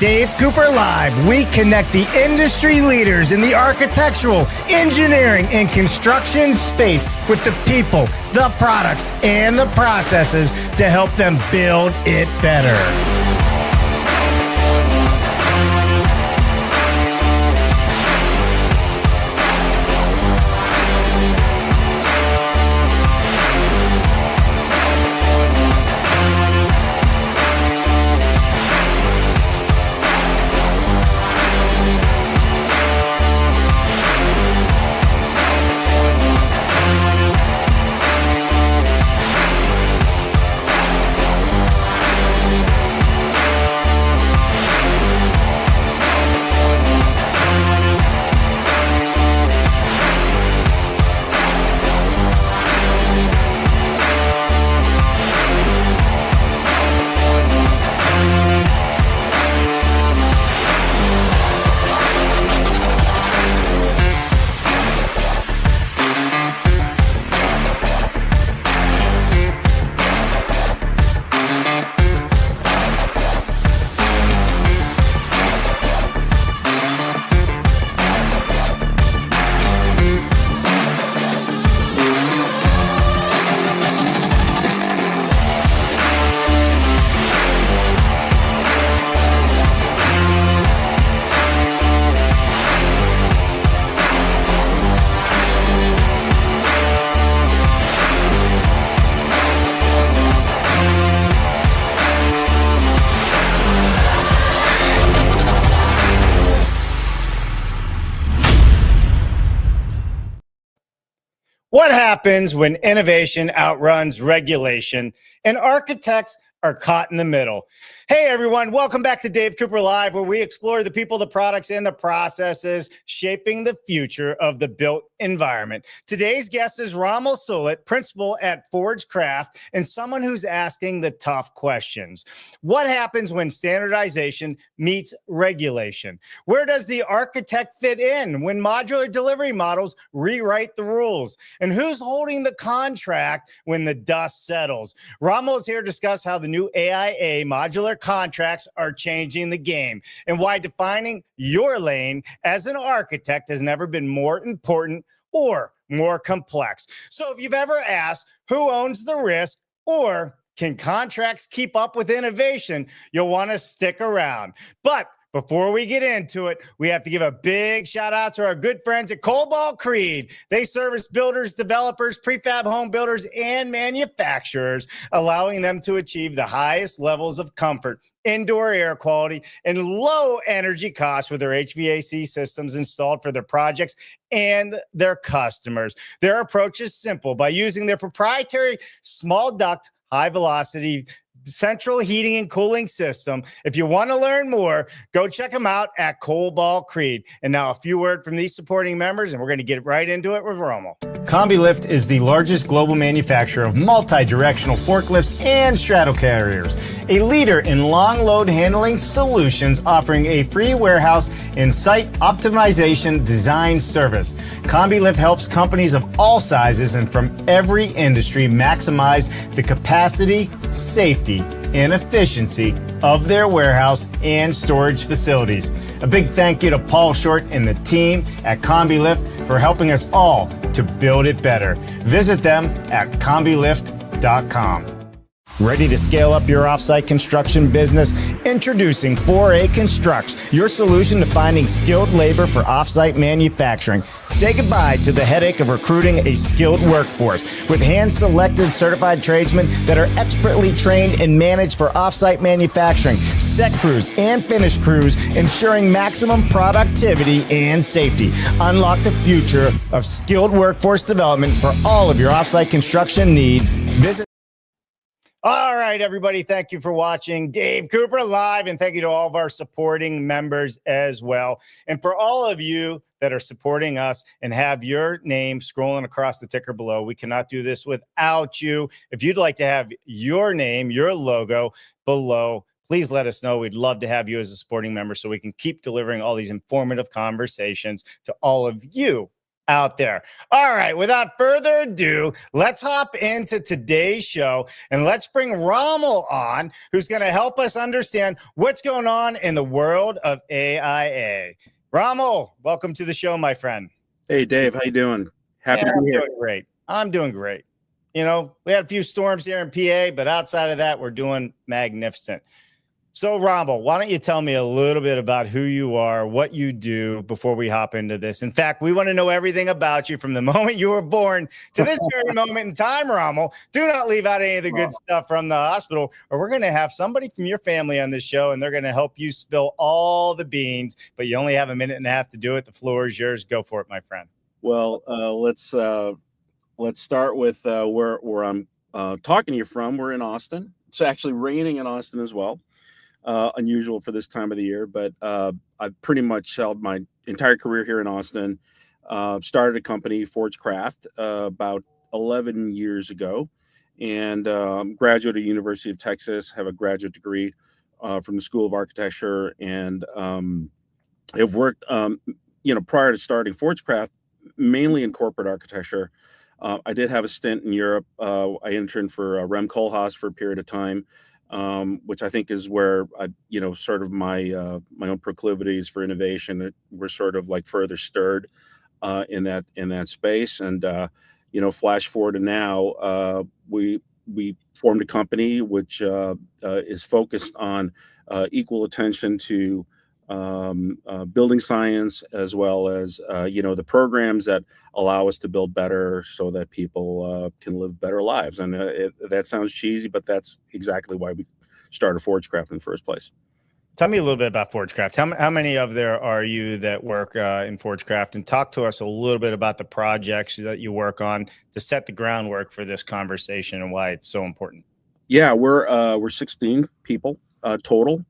Dave Cooper Live, we connect the industry leaders in the architectural, engineering, and construction space with the people, the products, and the processes to help them build it better. What happens when innovation outruns regulation and architects are caught in the middle? Hey, everyone. Welcome back to Dave Cooper Live, where we explore the people, the products, and the processes shaping the future of the built environment. Today's guest is Rommel Sulit, principal at Forge Craft, and someone who's asking the tough questions. What happens when standardization meets regulation? Where does the architect fit in when modular delivery models rewrite the rules? And who's holding the contract when the dust settles? Rommel is here to discuss how the new AIA modular contracts are changing the game and why defining your lane as an architect has never been more important or more complex. So if you've ever asked who owns the risk or can contracts keep up with innovation, you'll want to stick around. But before we get into it, we have to give a big shout out to our good friends at Cobalt Creed. They service builders, developers, prefab home builders, and manufacturers, allowing them to achieve the highest levels of comfort, indoor air quality, and low energy costs with their HVAC systems installed for their projects and their customers. Their approach is simple. By using their proprietary small duct, high velocity central heating and cooling system. If you want to learn more, go check them out at Cobalt Creed. And now a few words from these supporting members, and we're going to get right into it with Rommel. CombiLift is the largest global manufacturer of multi-directional forklifts and straddle carriers, a leader in long load handling solutions, offering a free warehouse and site optimization design service. CombiLift helps companies of all sizes and from every industry maximize the capacity, safety, and efficiency of their warehouse and storage facilities. A big thank you to Paul Short and the team at CombiLift for helping us all to build it better. Visit them at combilift.com. Ready to scale up your offsite construction business? Introducing 4A Constructs, your solution to finding skilled labor for offsite manufacturing. Say goodbye to the headache of recruiting a skilled workforce with hand-selected certified tradesmen that are expertly trained and managed for offsite manufacturing, set crews, and finish crews, ensuring maximum productivity and safety. Unlock the future of skilled workforce development for all of your offsite construction needs. Visit. All right, everybody, thank you for watching Dave Cooper Live, and thank you to all of our supporting members as well. And for all of you that are supporting us and have your name scrolling across the ticker below, we cannot do this without you. If you'd like to have your name, your logo below, please let us know. We'd love to have you as a supporting member so we can keep delivering all these informative conversations to all of you out there. All right, without further ado, let's hop into today's show and let's bring Rommel on, who's going to help us understand what's going on in the world of AIA. Rommel, welcome to the show, my friend. Hey, Dave, how you doing? Happy to be here. Doing great. I'm doing great. You know, we had a few storms here in PA, but outside of that, we're doing magnificent. So, Rommel, why don't you tell me a little bit about who you are, what you do before we hop into this? In fact, we want to know everything about you from the moment you were born to this very moment in time, Rommel. Do not leave out any of the good stuff from the hospital, or we're going to have somebody from your family on this show, and they're going to help you spill all the beans, but you only have a minute and a half to do it. The floor is yours. Go for it, my friend. Well, let's start with where I'm talking to you from. We're in Austin. It's actually raining in Austin as well. Unusual for this time of the year, but I've pretty much held my entire career here in Austin. Started a company, Forge Craft, about 11 years ago, and graduated at University of Texas, have a graduate degree from the School of Architecture, and have worked, prior to starting Forge Craft, mainly in corporate architecture. I did have a stint in Europe. I interned for Rem Koolhaas for a period of time. Which I think is where I, sort of my own proclivities for innovation were sort of like further stirred in that space. And flash forward to now, we formed a company which is focused on equal attention to building science, as well as the programs that allow us to build better so that people can live better lives. And that sounds cheesy, but that's exactly why we started ForgeCraft in the first place. Tell me a little bit about ForgeCraft. How many of there are you that work in ForgeCraft? And talk to us a little bit about the projects that you work on to set the groundwork for this conversation and why it's so important. Yeah, we're 16 people total.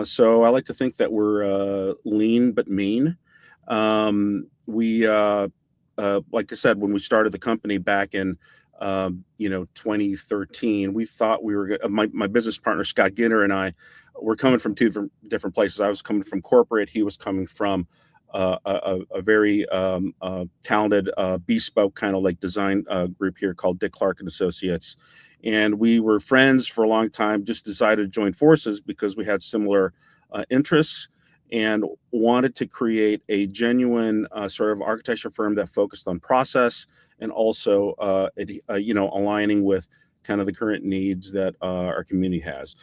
So I like to think that we're lean but mean. We like I said, when we started the company back in 2013, we thought we were my business partner Scott Ginner and I were coming from two different places. I was coming from corporate. He was coming from a very talented bespoke kind of like design group here called Dick Clark and Associates. And we were friends for a long time, just decided to join forces because we had similar interests and wanted to create a genuine sort of architecture firm that focused on process and also, aligning with kind of the current needs that our community has.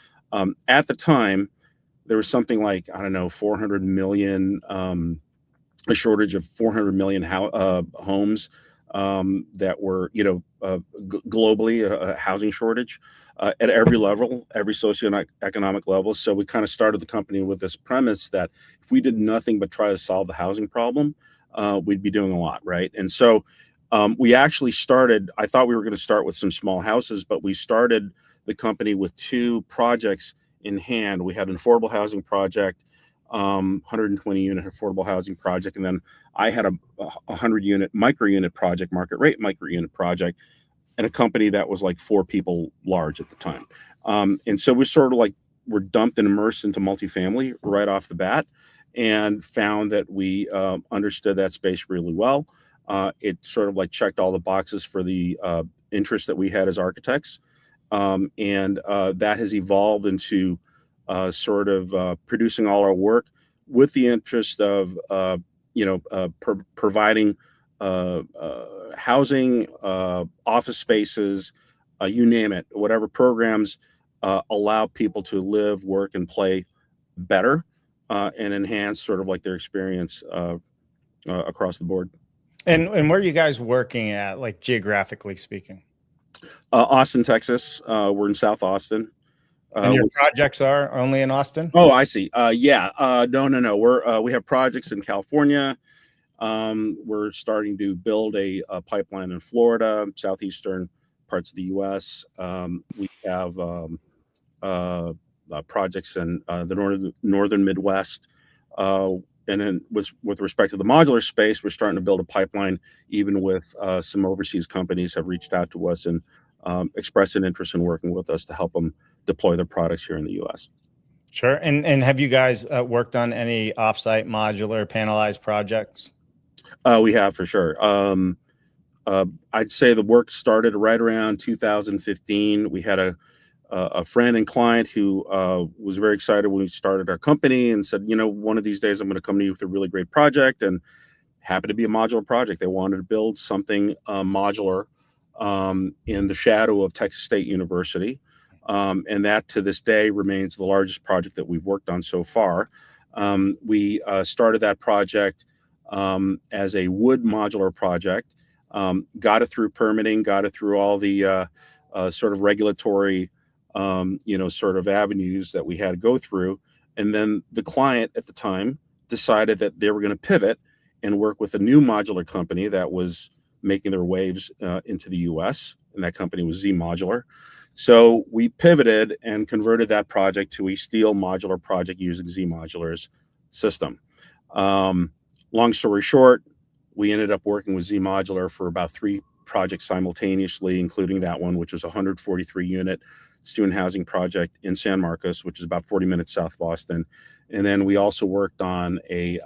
At the time, there was something like, 400 million, a shortage of 400 million homes that were, globally a housing shortage at every level, every socioeconomic level. So we kind of started the company with this premise that if we did nothing but try to solve the housing problem, we'd be doing a lot, right? And so we actually started, I thought we were going to start with some small houses, but we started the company with two projects in hand. We had an affordable housing project, 120 unit affordable housing project. And then I had a 100 unit micro unit project, market rate micro unit project, and a company that was like 4 people large at the time. And so we sort of like were dumped and immersed into multifamily right off the bat and found that we understood that space really well. It sort of like checked all the boxes for the interest that we had as architects. And that has evolved into sort of producing all our work with the interest of, providing housing, office spaces, you name it, whatever programs allow people to live, work, and play better and enhance sort of like their experience across the board. And where are you guys working at, like geographically speaking? Austin, Texas. We're in South Austin. And your projects are only in Austin? Oh, I see. Yeah. No. We have projects in California. We're starting to build a pipeline in Florida, southeastern parts of the U.S. We have projects in the northern Midwest. And then with respect to the modular space, we're starting to build a pipeline, even with some overseas companies have reached out to us and expressed an interest in working with us to help them deploy their products here in the U.S. Sure. And have you guys worked on any offsite modular panelized projects? We have for sure. I'd say the work started right around 2015. We had a friend and client who was very excited when we started our company and said, you know, one of these days I'm going to come to you with a really great project, and happened to be a modular project. They wanted to build something modular in the shadow of Texas State University. And that to this day remains the largest project that we've worked on so far. We started that project as a wood modular project, got it through permitting, got it through all the sort of regulatory, sort of avenues that we had to go through. And then the client at the time decided that they were going to pivot and work with a new modular company that was making their waves into the US, and that company was Z Modular. So we pivoted and converted that project to a steel modular project using Z Modular's system. Long story short, we ended up working with Z Modular for about 3 projects simultaneously, including that one, which was a 143 unit student housing project in San Marcos, which is about 40 minutes south of Boston. And then we also worked on an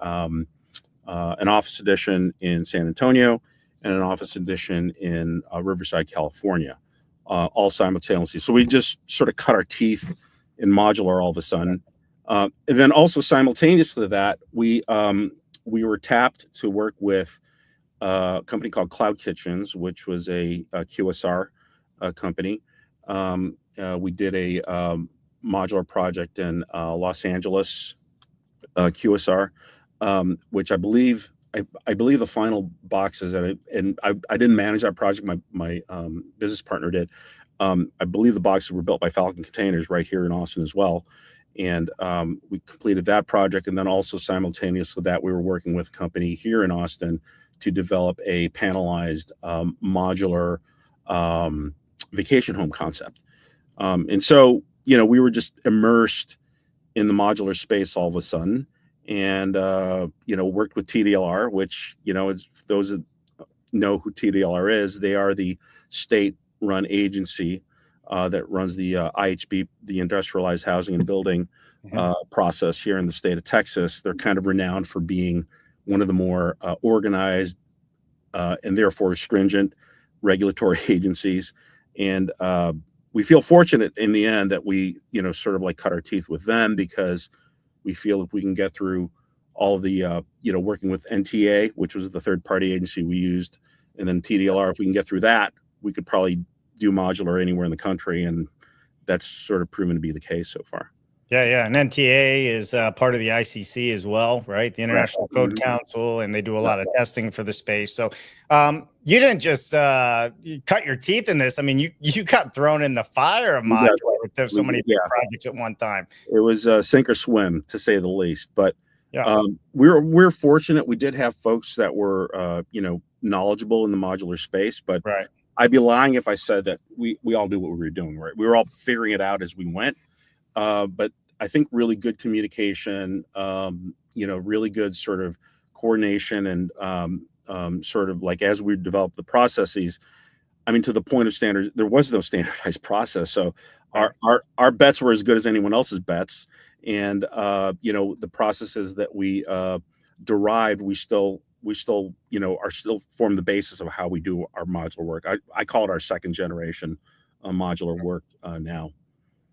office addition in San Antonio and an office addition in Riverside, California, all simultaneously. So we just sort of cut our teeth in modular all of a sudden. And then also simultaneously to that, we were tapped to work with a company called Cloud Kitchens, which was a QSR company. We did a modular project in Los Angeles, QSR, which I believe the final boxes that I didn't manage that project. My business partner did. I believe the boxes were built by Falcon Containers right here in Austin as well. And we completed that project. And then also simultaneously with that, we were working with a company here in Austin to develop a panelized modular vacation home concept. And so, we were just immersed in the modular space all of a sudden, and worked with TDLR, which those that know who TDLR is, they are the state-run agency that runs the IHB, the Industrialized Housing and Building process here in the state of Texas. They're kind of renowned for being one of the more organized and therefore stringent regulatory agencies, and we feel fortunate in the end that we sort of like cut our teeth with them, because we feel if we can get through all the, working with NTA, which was the third party agency we used, and then TDLR, if we can get through that, we could probably do modular anywhere in the country. And that's sort of proven to be the case so far. Yeah. And NTA is part of the ICC as well, right? The International Code Council, and they do a lot of testing for the space. So you didn't just you cut your teeth in this. I mean, you got thrown in the fire of modular with so many big projects at one time. It was sink or swim, to say the least. But we're fortunate. We did have folks that were knowledgeable in the modular space, but I'd be lying if I said that we all knew what we were doing. Right? We were all figuring it out as we went. But I think really good communication, really good sort of coordination, and sort of like as we developed the processes, I mean, to the point of standards, there was no standardized process. So our bets were as good as anyone else's bets. And, the processes that we derived, we still are still form the basis of how we do our modular work. I call it our second generation modular work now.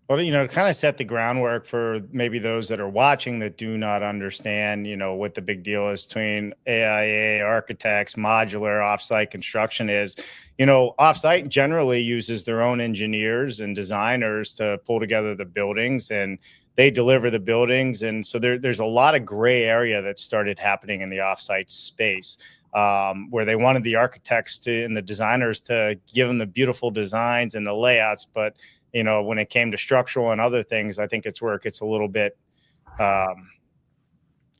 Well, to kind of set the groundwork for maybe those that are watching that do not understand, what the big deal is between AIA, architects, modular, offsite construction is, offsite generally uses their own engineers and designers to pull together the buildings, and they deliver the buildings. And so there's a lot of gray area that started happening in the offsite space, where they wanted the architects and the designers to give them the beautiful designs and the layouts, but when it came to structural and other things, I think it's where it gets a little bit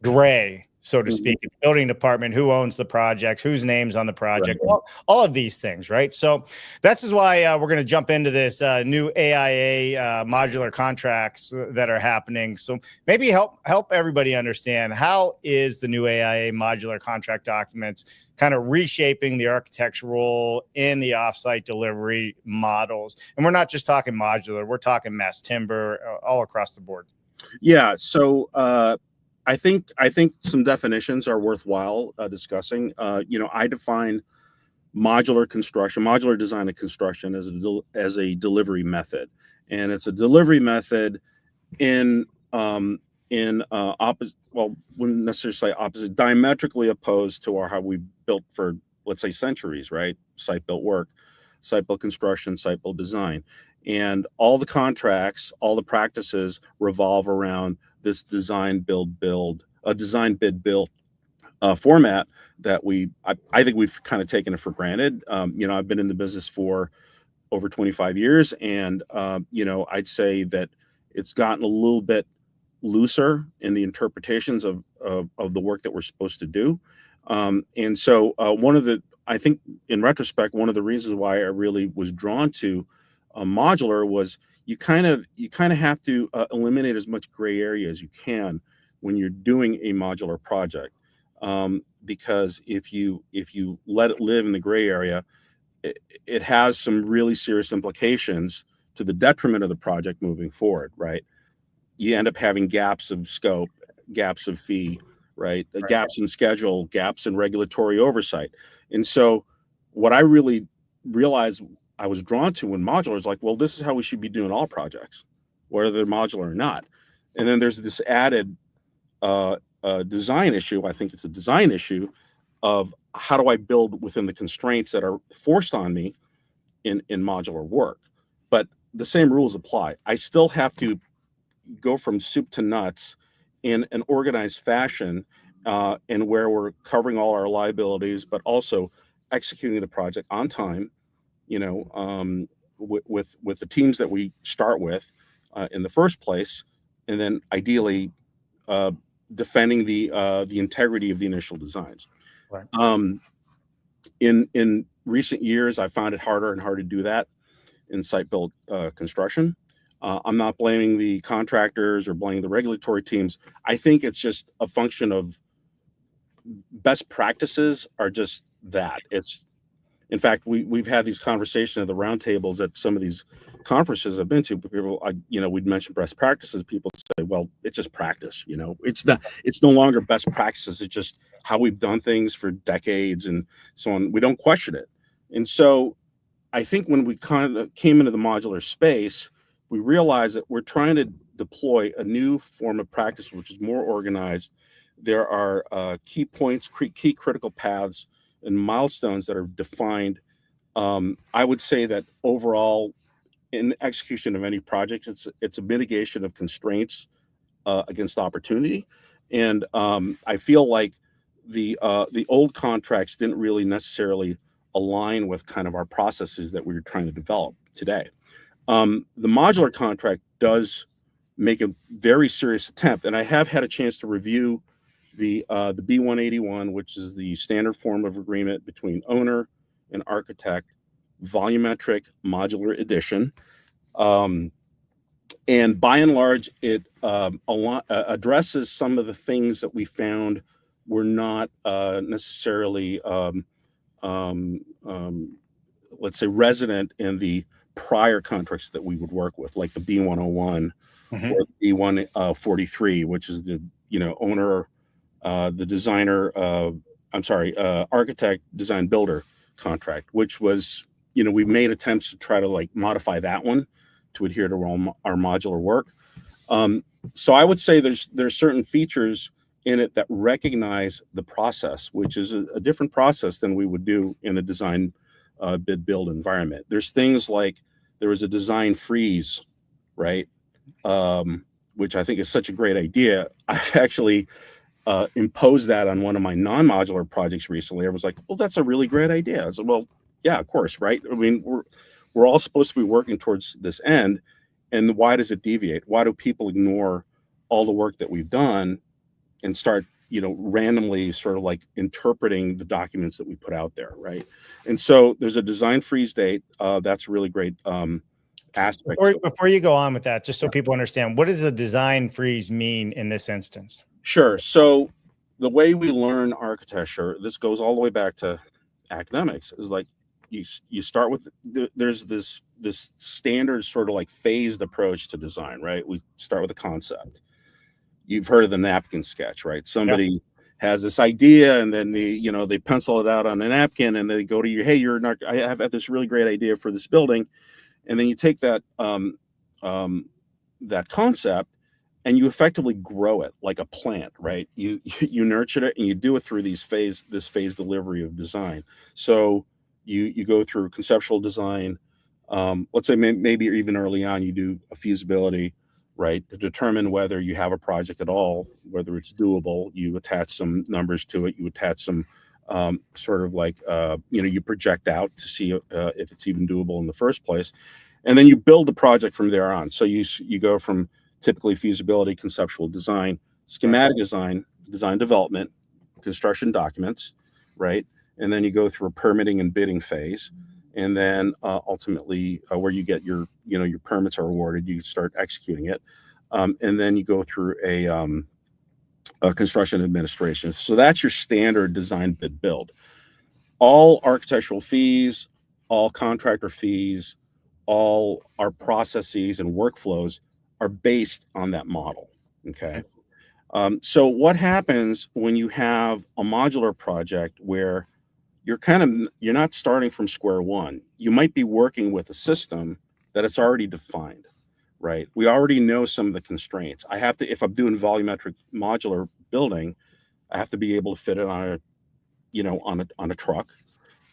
gray, so to speak. The building department, who owns the project, whose name's on the project, all of these things, right? So this is why we're going to jump into this new AIA modular contracts that are happening. So maybe help everybody understand, how is the new AIA modular contract documents kind of reshaping the architect's role in the offsite delivery models? And we're not just talking modular, we're talking mass timber, all across the board. Yeah. So I think some definitions are worthwhile discussing. I define modular design and construction as a delivery method, and it's a delivery method in opposite. Well, wouldn't necessarily say opposite, diametrically opposed to how we built for, let's say, centuries, right? Site built work, site built construction, site built design, and all the contracts, all the practices revolve around this design design bid build format that I think we've kind of taken it for granted. I've been in the business for over 25 years, and I'd say that it's gotten a little bit looser in the interpretations of the work that we're supposed to do. And so I think in retrospect, one of the reasons why I really was drawn to modular was you kind of have to eliminate as much gray area as you can when you're doing a modular project, because if you let it live in the gray area, it has some really serious implications to the detriment of the project moving forward, right? You end up having gaps of scope, gaps of fee, right? Right. Gaps in schedule, gaps in regulatory oversight. And so what I really realized I was drawn to in modular is like, well, this is how we should be doing all projects, whether they're modular or not. And then there's this added design issue. I think it's a design issue of how do I build within the constraints that are forced on me in modular work. But the same rules apply. I still have to go from soup to nuts in an organized fashion, and where we're covering all our liabilities, but also executing the project on time, with the teams that we start with in the first place, and then ideally defending the integrity of the initial designs. Right. In recent years, I found it harder and harder to do that in site built construction. I'm not blaming the contractors or blaming the regulatory teams. I think it's just a function of best practices are just that. In fact, we've had these conversations at the roundtables at some of these conferences I've been to. People, we'd mention best practices. People say, "Well, it's just practice." It's not. It's no longer best practices. It's just how we've done things for decades and so on. We don't question it. And so, I think when we kind of came into the modular space, we realized that we're trying to deploy a new form of practice, which is more organized. There are key points, key critical paths, and milestones that are defined. I would say that overall, in execution of any project, it's a mitigation of constraints against opportunity. And I feel like the old contracts didn't really necessarily align with kind of our processes that we were trying to develop today. The modular contract does make a very serious attempt, and I have had a chance to review the B181, which is the standard form of agreement between owner and architect, volumetric modular edition. And by and large, it addresses some of the things that we found were not necessarily, let's say, resident in the prior contracts that we would work with, like the B101 or the B143, which is the owner, the designer, architect, design builder contract, which was, we made attempts to try to like modify that one to adhere to our modular work. So I would say there's certain features in it that recognize the process, which is a different process than we would do in a design bid build environment. There's things like there was a design freeze, right? Which I think is such a great idea. I've actually imposed that on one of my non-modular projects recently. I was like, well, that's a really great idea. I said, well, yeah, of course, right? I mean, we're all supposed to be working towards this end, and why does it deviate? Why do people ignore all the work that we've done and start, randomly sort of like interpreting the documents that we put out there, right? And so there's a design freeze date. That's a really great aspect. Before you go on with that, just so people understand, what does a design freeze mean in this instance? Sure. So the way we learn architecture, this goes all the way back to academics, is like you start with there's this standard sort of like phased approach to design, right? We start with a concept. you've heard of the napkin sketch, right? Somebody has this idea, and then they pencil it out on a napkin, and they go to you, hey, I have this really great idea for this building, and then you take that that concept and you effectively grow it like a plant, right? You nurture it, and you do it through this phase delivery of design. So you go through conceptual design. Let's say maybe even early on you do a feasibility, right, to determine whether you have a project at all, whether it's doable. You attach some numbers to it. You attach some sort of like you project out to see if it's even doable in the first place, and then you build the project from there on. So you go from typically feasibility, conceptual design, schematic design, design development, construction documents, right? And then you go through a permitting and bidding phase. And then ultimately where you get your permits are awarded, you start executing it. And then you go through a construction administration. So that's your standard design bid build. All architectural fees, all contractor fees, all our processes and workflows are based on that model. Okay. So what happens when you have a modular project where you're not starting from square one? You might be working with a system that it's already defined, right? We already know some of the constraints. If I'm doing volumetric modular building, I have to be able to fit it on a truck.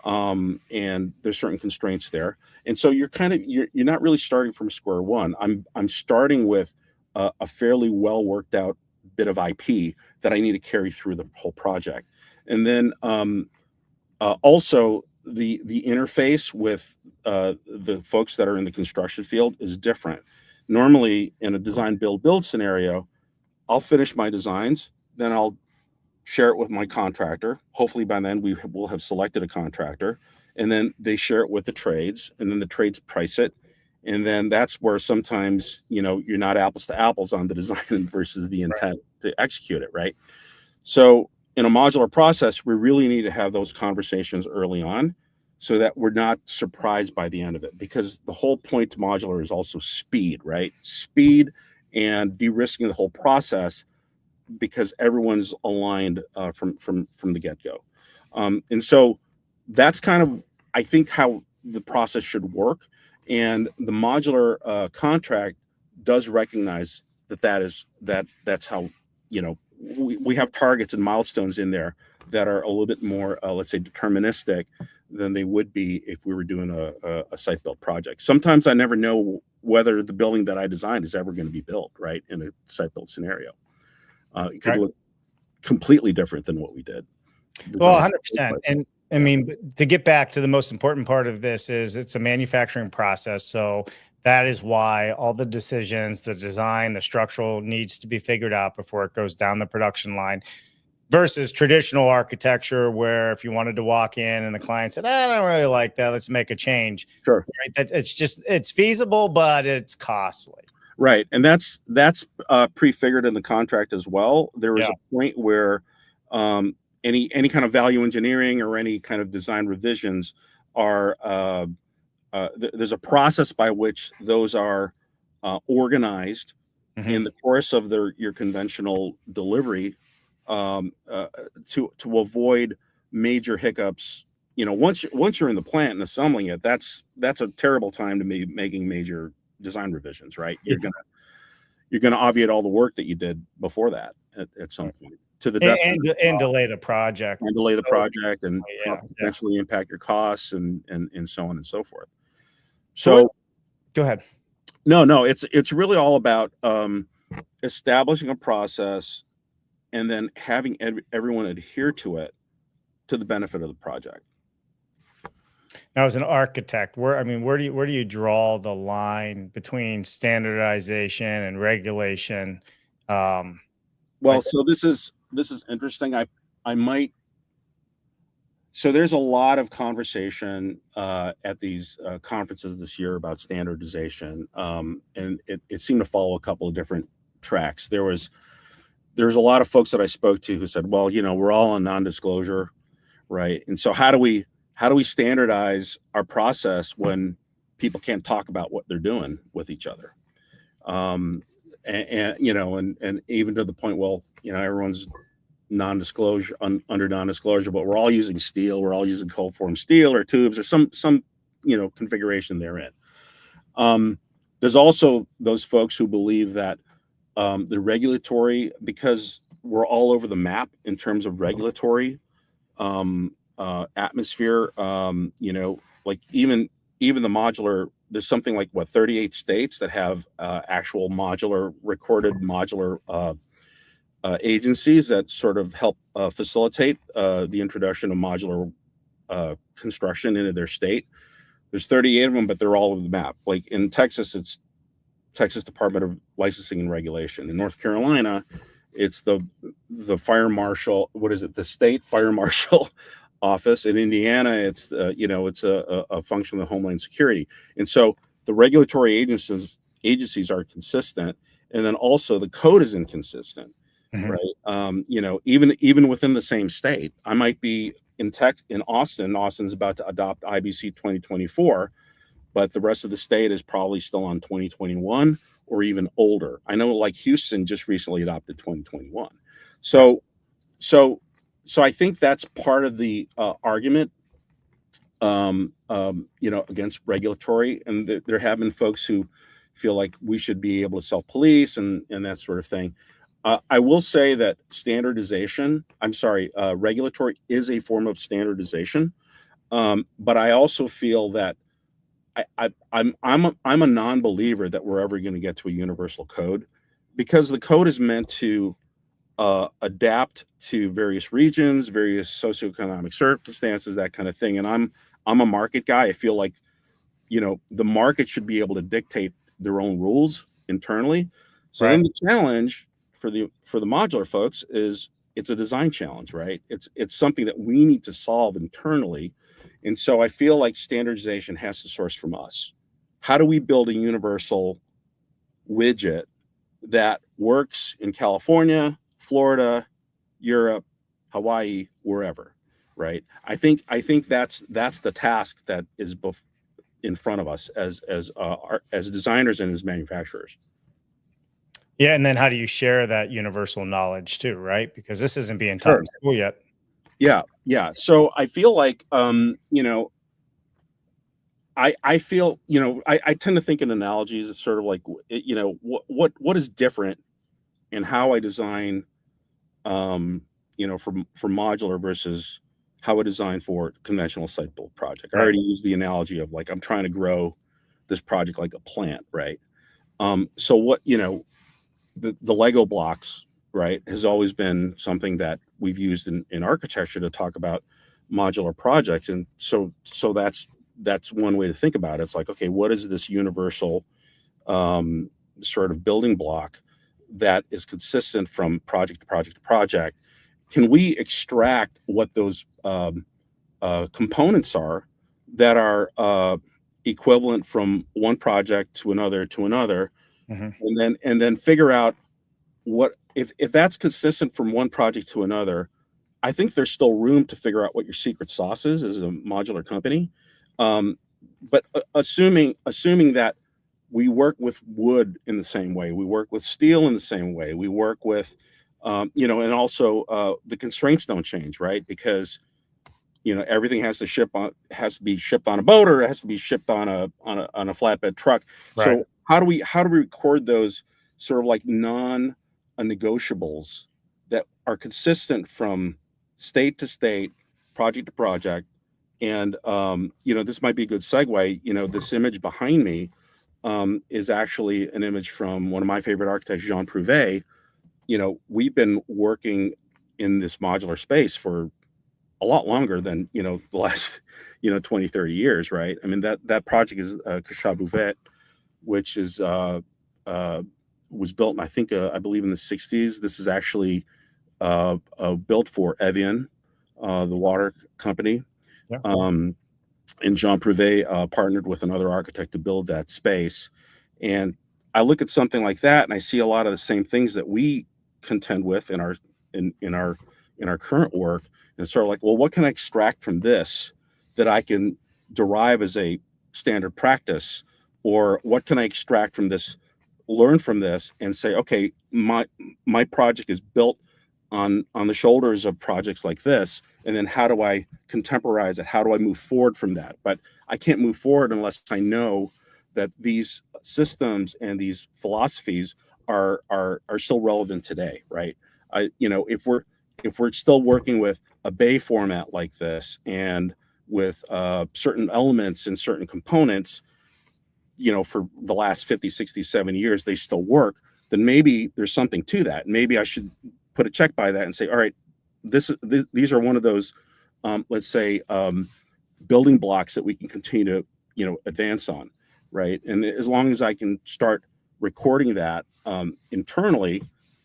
And there's certain constraints there, and so you're not really starting from square one. I'm starting with a fairly well worked out bit of IP that I need to carry through the whole project, and then also the interface with the folks that are in the construction field is different. Normally, in a design build scenario, I'll finish my designs, then I'll share it with my contractor. Hopefully by then we will have selected a contractor, and then they share it with the trades, and then the trades price it. And then that's where sometimes, you're not apples to apples on the design versus the intent to execute it, right? So in a modular process, we really need to have those conversations early on so that we're not surprised by the end of it, because the whole point to modular is also speed, right? Speed and de-risking the whole process, because everyone's aligned from the get-go. And so that's kind of, I think, how the process should work. And the modular contract does recognize that's how, we have targets and milestones in there that are a little bit more, let's say, deterministic than they would be if we were doing a site built project. Sometimes I never know whether the building that I designed is ever going to be built, right, in a site built scenario. It could look completely different than what we did. Well, 100%. And I mean, to get back to the most important part of this is it's a manufacturing process. So that is why all the decisions, the design, the structural needs to be figured out before it goes down the production line, versus traditional architecture, where if you wanted to walk in and the client said, I don't really like that, let's make a change. Sure. Right? It's feasible, but it's costly. Right. And that's prefigured in the contract as well. There was a point where any kind of value engineering or any kind of design revisions are there's a process by which those are organized in the course of your conventional delivery to avoid major hiccups. Once you're in the plant and assembling it, that's a terrible time to be making major design revisions, right? You're gonna obviate all the work that you did before that at some point, to the and delay the project, and potentially impact your costs and so on and so forth. So go ahead. No, it's really all about establishing a process and then having everyone adhere to it to the benefit of the project. Now, as an architect, where do you draw the line between standardization and regulation? So this is interesting. I might. So there's a lot of conversation at these conferences this year about standardization, and it seemed to follow a couple of different tracks. There's a lot of folks that I spoke to who said, well, we're all on non-disclosure, right? And so how do we standardize our process when people can't talk about what they're doing with each other? and and even to the point, well, everyone's non-disclosure under non-disclosure, but we're all using steel, we're all using cold form steel or tubes or some configuration therein. There's also those folks who believe that the regulatory, because we're all over the map in terms of regulatory atmosphere, like even the modular, there's something like 38 states that have actual recorded modular agencies that sort of help facilitate the introduction of modular construction into their state. There's 38 of them, but they're all over the map. Like in Texas, it's Texas Department of Licensing and Regulation. In North Carolina, it's the fire marshal. What is it? The state fire marshal office. In Indiana, it's it's a function of Homeland Security. And so the regulatory agencies are consistent, and then also the code is inconsistent, right? Even within the same state, I might be in Austin. Austin's about to adopt IBC 2024. But the rest of the state is probably still on 2021 or even older. I know like Houston just recently adopted 2021. So I think that's part of the argument, against regulatory. And there have been folks who feel like we should be able to self-police and that sort of thing. I will say that regulatory is a form of standardization. But I also feel that I'm a non-believer that we're ever going to get to a universal code, because the code is meant to adapt to various regions, various socioeconomic circumstances, that kind of thing. And I'm a market guy. I feel like the market should be able to dictate their own rules internally. So then the challenge for the modular folks is it's a design challenge, right? It's something that we need to solve internally. And so I feel like standardization has to source from us. How do we build a universal widget that works in California, Florida, Europe, Hawaii, wherever, right? I think that's the task that is both in front of us as designers and as manufacturers. Yeah, and then how do you share that universal knowledge too, right? Because this isn't being taught in school yet. Yeah. So I feel like, I feel, I tend to think in analogies. It's sort of like, what is different in how I design, for modular versus how I design for conventional site build project. I already used the analogy of like, I'm trying to grow this project like a plant, right? So what, the Lego blocks, right, has always been something that we've used in architecture to talk about modular projects. And so that's one way to think about it. It's like, okay, what is this universal sort of building block that is consistent from project to project to project? Can we extract what those components are that are equivalent from one project to another, and then figure out what if that's consistent from one project to another. I think there's still room to figure out what your secret sauce is as a modular company. But assuming that we work with wood in the same way, we work with steel in the same way, we work with, and also the constraints don't change, right? Because everything has to be shipped on a boat, or it has to be shipped on a flatbed truck. Right. So how do we record those sort of like non-negotiables that are consistent from state to state, project to project? And this might be a good segue. This image behind me is actually an image from one of my favorite architects, Jean Prouvé. We've been working in this modular space for a lot longer than the last 20, 30 years, right? I mean, that project is Cachat Bouvet, which is was built, I think, I believe in the 60s. This is actually built for Evian, the water company. Yeah. And Jean Prouvé partnered with another architect to build that space. And I look at something like that, and I see a lot of the same things that we contend with in our current work. And sort of like, well, what can I extract from this that I can derive as a standard practice? Or what can I extract from this learn from this and say, okay, my project is built on the shoulders of projects like this, and then how do I contemporize it? How do I move forward from that? But I can't move forward unless I know that these systems and these philosophies are still relevant today, right? If we're still working with a bay format like this, and with certain elements and certain components, for the last 50, 60, 70 years, they still work, then maybe there's something to that. Maybe I should put a check by that and say, all right, these are one of those, let's say, building blocks that we can continue to, advance on, right? And as long as I can start recording that internally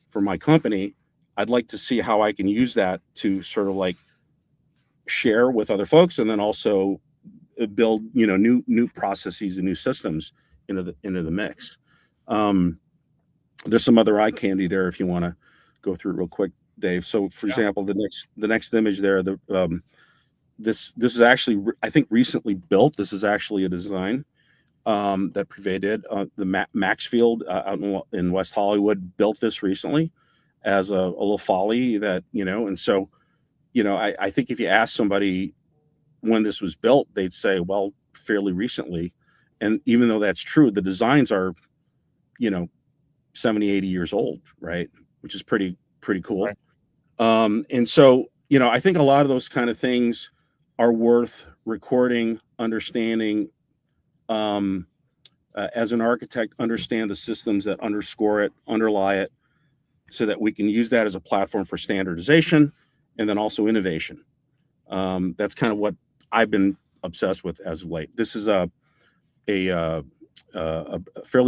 for my company, I'd like to see how I can use that to sort of like share with other folks, and then also build new processes and new systems into the mix. There's some other eye candy there if you want to go through it real quick, Dave. So for example, the next image there, this is actually, I think, recently built. This is actually a design that Prefab did. The Maxfield out in West Hollywood built this recently as a little folly that, and so, I think if you ask somebody when this was built, they'd say, well, fairly recently. And even though that's true, the designs are, 70, 80 years old, right? Which is pretty cool. Right. And so, I think a lot of those kind of things are worth recording, understanding. As an architect, understand the systems that underscore it, underlie it, so that we can use that as a platform for standardization and then also innovation. That's kind of what I've been obsessed with as of late. This is a fairly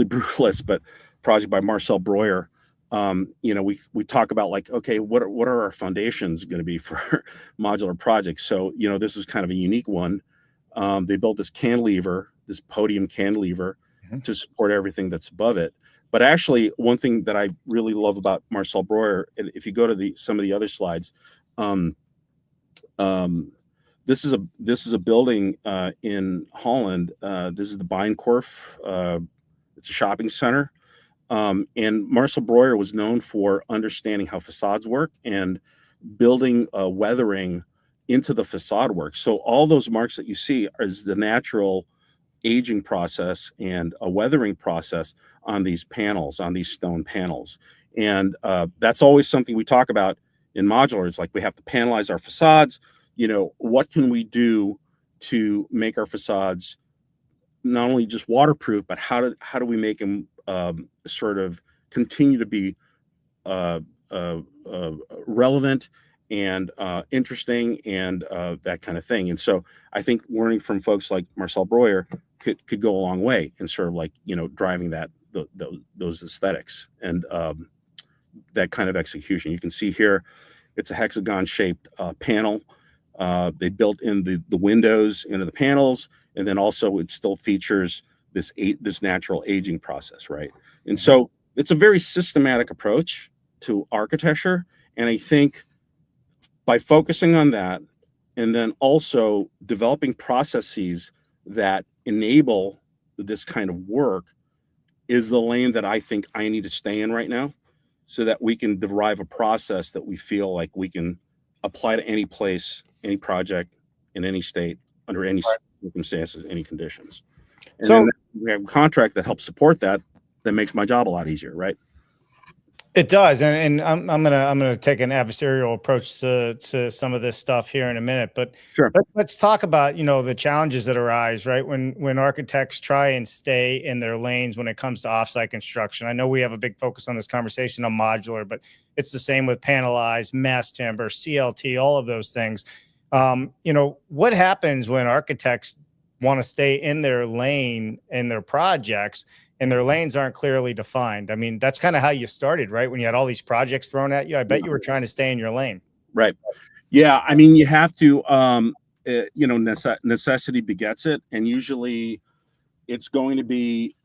brutalist, but project by Marcel Breuer. We talk about like, okay, what are our foundations going to be for modular projects? So, this is kind of a unique one. They built this cantilever, this podium cantilever, to support everything that's above it. But actually, one thing that I really love about Marcel Breuer, and if you go to some of the other slides, this is a building in Holland. This is the Bijenkorf. It's a shopping center. And Marcel Breuer was known for understanding how facades work and building weathering into the facade work. So all those marks that you see is the natural aging process and a weathering process on these panels, on these stone panels. And that's always something we talk about in modular. It's like we have to panelize our facades. What can we do to make our facades not only just waterproof, but how do we make them sort of continue to be relevant and interesting and that kind of thing. And so I think learning from folks like Marcel Breuer could go a long way in sort of like, driving those aesthetics and that kind of execution. You can see here, it's a hexagon shaped panel. They built in the windows into the panels, and then also it still features this natural aging process, right? And so it's a very systematic approach to architecture, and I think by focusing on that, and then also developing processes that enable this kind of work, is the lane that I think I need to stay in right now, so that we can derive a process that we feel like we can apply to any place, any project, in any state, under any circumstances, any conditions. And so then we have a contract that helps support that makes my job a lot easier, right? It does, and I'm gonna take an adversarial approach to some of this stuff here in a minute, but sure. Let's talk about the challenges that arise, right, when architects try and stay in their lanes when it comes to offsite construction. I know we have a big focus on this conversation on modular, but it's the same with panelized, mass timber, CLT, all of those things. What happens when architects want to stay in their lane in their projects, and their lanes aren't clearly defined? I mean, that's kind of how you started, right? When you had all these projects thrown at you, I bet you were trying to stay in your lane. Right. Yeah. I mean, you have to, necessity begets it. And usually it's going to be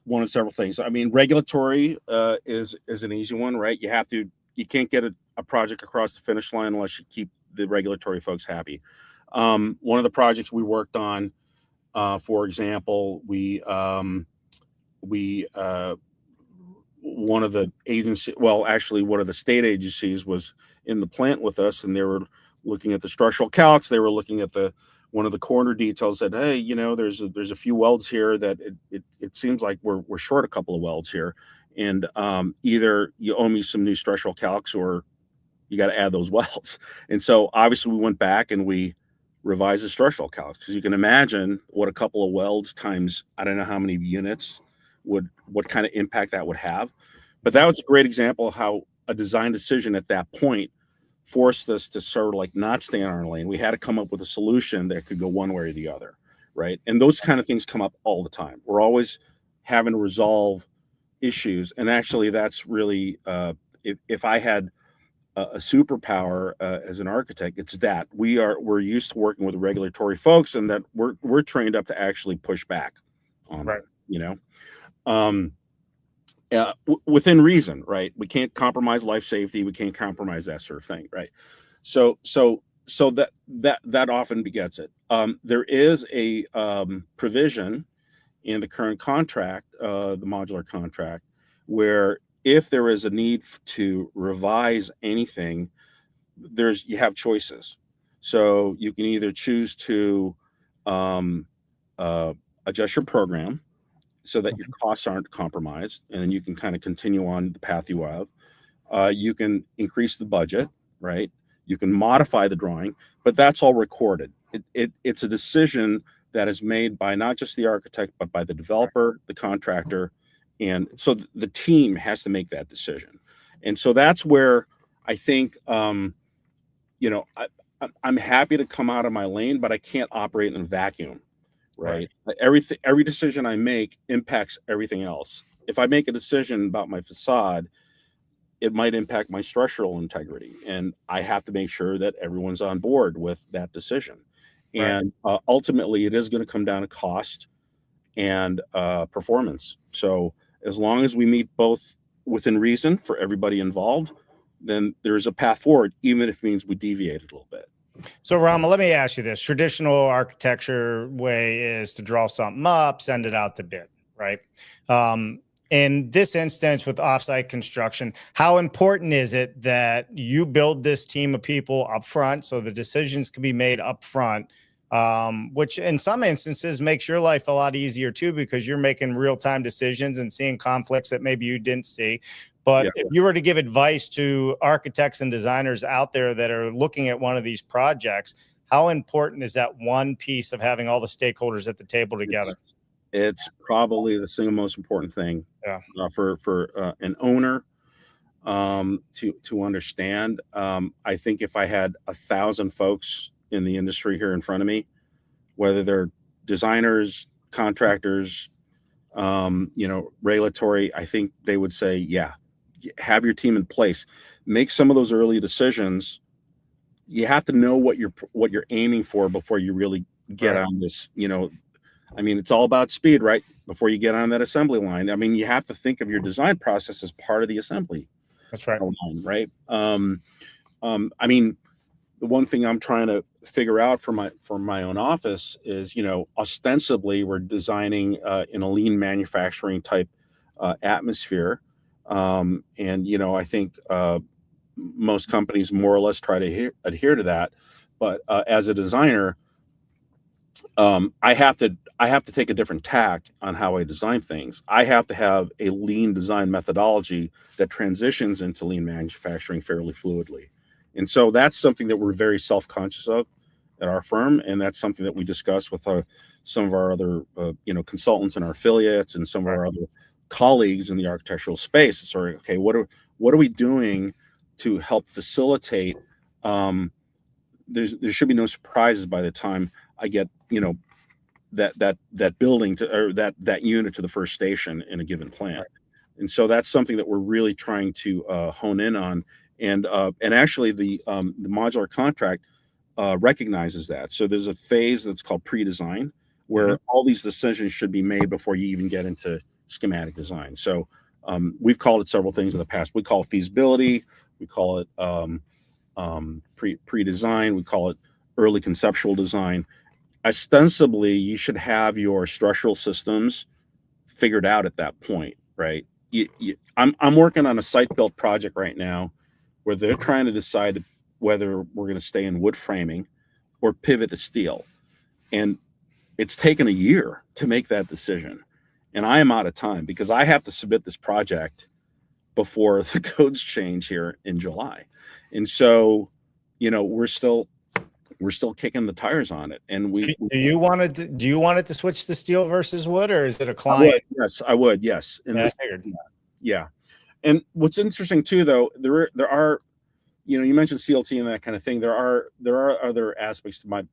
one of several things. I mean, regulatory is an easy one, right? You can't get a project across the finish line unless you keep the regulatory folks happy. One of the projects we worked on, for example, we one of the agency, well, actually, one of the state agencies was in the plant with us, and they were looking at the structural calcs. They were looking at one of the corner details. Said, hey, there's a few welds here that it seems like we're short a couple of welds here, and either you owe me some new structural calcs or you got to add those welds. And so obviously we went back and we revised the structural calcs, because you can imagine what a couple of welds times I don't know how many units what kind of impact that would have. But that was a great example of how a design decision at that point forced us to sort of like not stay in our lane. We had to come up with a solution that could go one way or the other, right? And those kind of things come up all the time. We're always having to resolve issues. And actually that's really if I had a superpower as an architect, it's that we're used to working with regulatory folks, and that we're trained up to actually push back on Right. within reason, right? We can't compromise life safety. We can't compromise that sort of thing, right? So that often begets it. There is a provision in the current contract, the modular contract, where if there is a need to revise anything, you have choices. So you can either choose to adjust your program so that your costs aren't compromised, and then you can kind of continue on the path you have. You can increase the budget, right? You can modify the drawing, but that's all recorded. It's a decision that is made by not just the architect, but by the developer, the contractor, and so the team has to make that decision. And so that's where I think, I'm happy to come out of my lane, but I can't operate in a vacuum, right? Every decision I make impacts everything else. If I make a decision about my facade, it might impact my structural integrity, and I have to make sure that everyone's on board with that decision. And ultimately, it is going to come down to cost and performance. So as long as we meet both within reason for everybody involved, then there's a path forward, even if it means we deviate a little bit. So Rama, let me ask you this. Traditional architecture way is to draw something up, send it out to bid, right? In this instance with offsite construction, how important is it that you build this team of people up front so the decisions can be made up front, which in some instances makes your life a lot easier too, because you're making real-time decisions and seeing conflicts that maybe you didn't see. But if you were to give advice to architects and designers out there that are looking at one of these projects, how important is that one piece of having all the stakeholders at the table together? It's probably the single most important thing for an owner to understand. I think if I had 1,000 folks in the industry here in front of me, whether they're designers, contractors, regulatory, I think they would say, yeah, have your team in place, make some of those early decisions. You have to know what you're aiming for before you really get on this, it's all about speed, right? Before you get on that assembly line. You have to think of your design process as part of the assembly. That's right. Line, right. The one thing I'm trying to figure out for my own office is, ostensibly we're designing in a lean manufacturing type atmosphere. I think most companies more or less try to adhere to that. But as a designer, I have to take a different tack on how I design things. I have to have a lean design methodology that transitions into lean manufacturing fairly fluidly. And so that's something that we're very self-conscious of at our firm. And that's something that we discuss with some of our other, consultants and our affiliates and some of our other colleagues in the architectural space. It's sort of, okay, what are we doing to help facilitate? There should be no surprises by the time I get, that building or that unit to the first station in a given plant. And so that's something that we're really trying to hone in on. And actually the modular contract recognizes that. So there's a phase that's called pre-design, where all these decisions should be made before you even get into schematic design. So we've called it several things in the past. We call it feasibility. We call it pre-design. We call it early conceptual design. Ostensibly, you should have your structural systems figured out at that point, right? I'm working on a site built project right now where they're trying to decide whether we're going to stay in wood framing or pivot to steel. And it's taken a year to make that decision. And I am out of time because I have to submit this project before the codes change here in July. And so, we're still kicking the tires on it. And do you want it to switch to steel versus wood, or is it a I client? would, yes, I would, yes. And Yeah, this, I figured. yeah. And what's interesting too, though, there are, you mentioned CLT and that kind of thing. There are other aspects to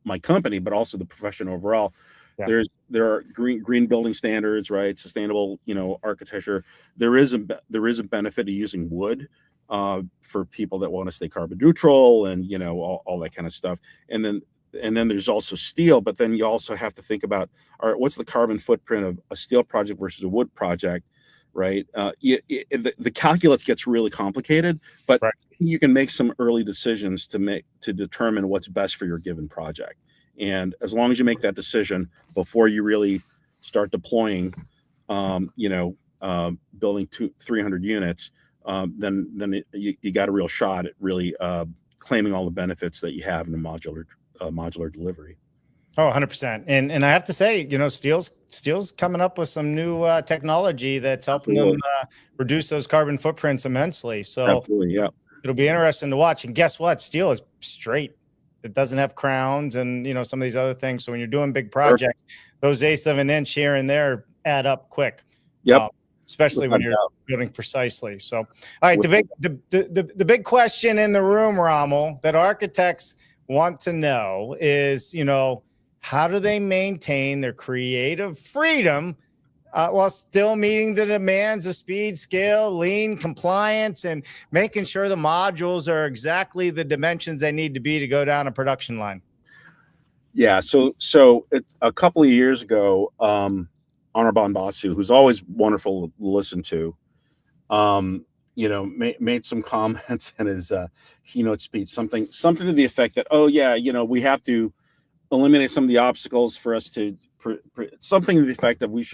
my company, but also the profession overall. Yeah. There are green building standards, right? Sustainable, architecture. There is a benefit of using wood for people that want to stay carbon neutral and all that kind of stuff. And then there's also steel, but then you also have to think about, all right, what's the carbon footprint of a steel project versus a wood project, right? The calculus gets really complicated, but Right. you can make some early decisions to determine what's best for your given project. And as long as you make that decision before you really start deploying, building 300 units, then you got a real shot at really claiming all the benefits that you have in a modular delivery. Oh, 100%. And I have to say, steel's coming up with some new technology that's helping them reduce those carbon footprints immensely. So Absolutely, yeah. it'll be interesting to watch. And guess what? Steel is straight. It doesn't have crowns and, some of these other things. So when you're doing big projects, those eighths of an inch here and there add up quick. Yep. Especially when you're building precisely. So, all right, the big question in the room, Rommel, that architects want to know is, how do they maintain their creative freedom while still meeting the demands of speed, scale, lean, compliance, and making sure the modules are exactly the dimensions they need to be to go down a production line? Yeah. So a couple of years ago, Anirban Basu, who's always wonderful to listen to, made some comments in his keynote speech, something to the effect that, we have to eliminate some of the obstacles for us to something to the effect of we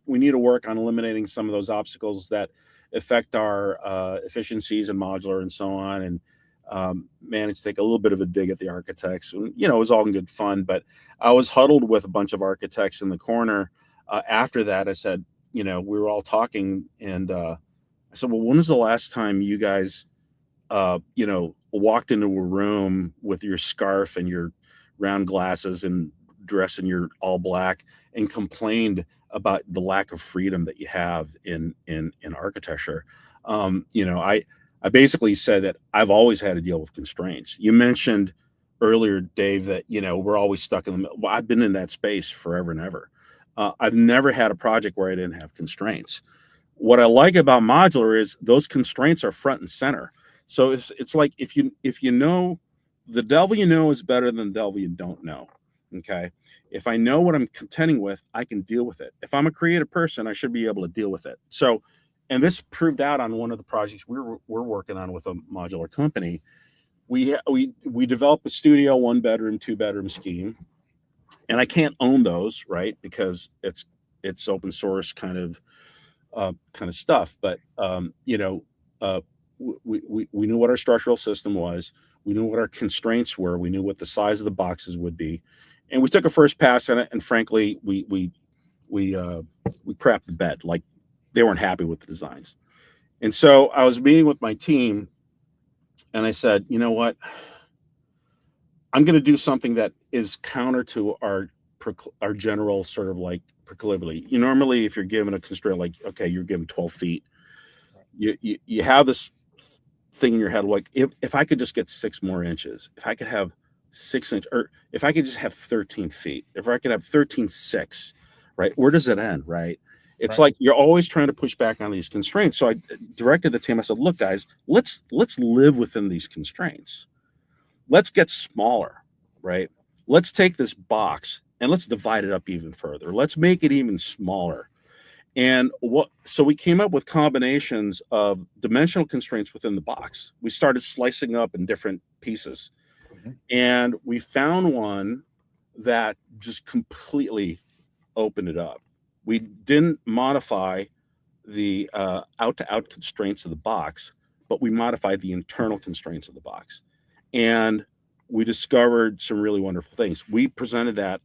need to work on eliminating some of those obstacles that affect our efficiencies and modular and so on, and managed to take a little bit of a dig at the architects. And, it was all in good fun, but I was huddled with a bunch of architects in the corner. After that, I said, we were all talking, and I said, well, when was the last time you guys, walked into a room with your scarf and your round glasses and dressed in your all black and complained about the lack of freedom that you have in architecture? I basically said that I've always had to deal with constraints. You mentioned earlier, Dave, that we're always stuck in the middle. Well, I've been in that space forever and ever. I've never had a project where I didn't have constraints. What I like about modular is those constraints are front and center. So it's like if you know the devil you know is better than the devil you don't know. Okay. If I know what I'm contending with, I can deal with it. If I'm a creative person, I should be able to deal with it. So, and this proved out on one of the projects we're working on with a modular company. We developed a studio, 1 bedroom, 2 bedroom scheme, and I can't own those, right? Because it's open source kind of stuff. But we knew what our structural system was. We knew what our constraints were. We knew what the size of the boxes would be, and we took a first pass on it. And frankly, we crapped the bed. Like, they weren't happy with the designs. And so I was meeting with my team, and I said, you know what? I'm going to do something that is counter to our general sort of like proclivity. Normally, if you're given a constraint, like, okay, you're given 12 feet, you have this thing in your head, like, if I could just get 6 more inches, if I could have 6 inch, or if I could just have 13 feet, if I could have 13.6, right? Where does it end, right? It's like you're always trying to push back on these constraints. So I directed the team. I said, look, guys, let's live within these constraints. Let's get smaller, right? Let's take this box and let's divide it up even further. Let's make it even smaller. And so we came up with combinations of dimensional constraints within the box. We started slicing up in different pieces. Mm-hmm. And we found one that just completely opened it up. We didn't modify the out-to-out constraints of the box, but we modified the internal constraints of the box. And we discovered some really wonderful things. We presented that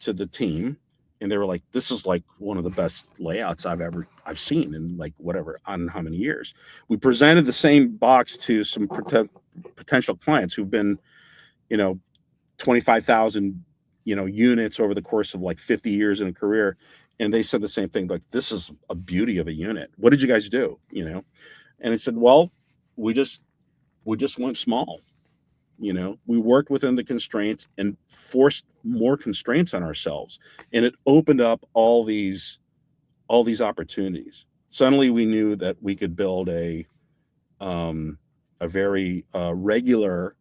to the team, and they were like, "This is like one of the best layouts I've seen in like whatever, I don't know how many years." We presented the same box to some potential clients who've been, you know, 25,000, units over the course of like 50 years in a career, and they said the same thing, like, "This is a beauty of a unit. What did you guys do?" And I said, "Well, we just went small. We worked within the constraints and forced more constraints on ourselves, and it opened up all these opportunities. Suddenly we knew that we could build a very regular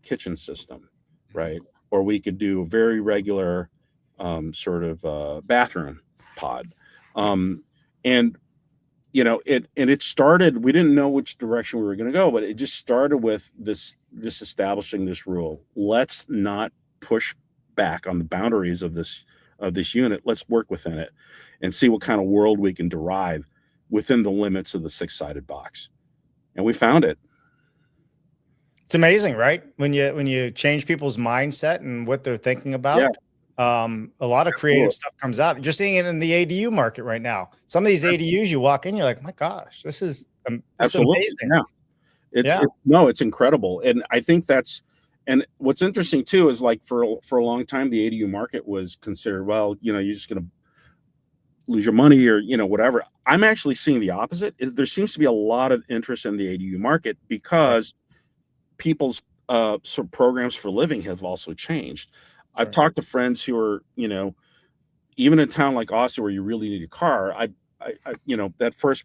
kitchen system, right? Or we could do a very regular sort of bathroom pod. And it started, we didn't know which direction we were going to go, but it just started with this establishing this rule. Let's not push back on the boundaries of this unit. Let's work within it and see what kind of world we can derive within the limits of the six-sided box. And we found it. It's amazing, right? When you change people's mindset and what they're thinking about. Yeah. A lot of creative stuff comes out. You're seeing it in the ADU market right now. Some of these ADUs, you walk in, you're like, my gosh, this is absolutely amazing. Yeah. It's incredible. And I think and what's interesting too is, like, for a long time, the ADU market was considered, well, you're just going to lose your money or, whatever. I'm actually seeing the opposite. There seems to be a lot of interest in the ADU market because people's sort of programs for living have also changed. I've talked to friends who are, even in a town like Austin where you really need a car. That first,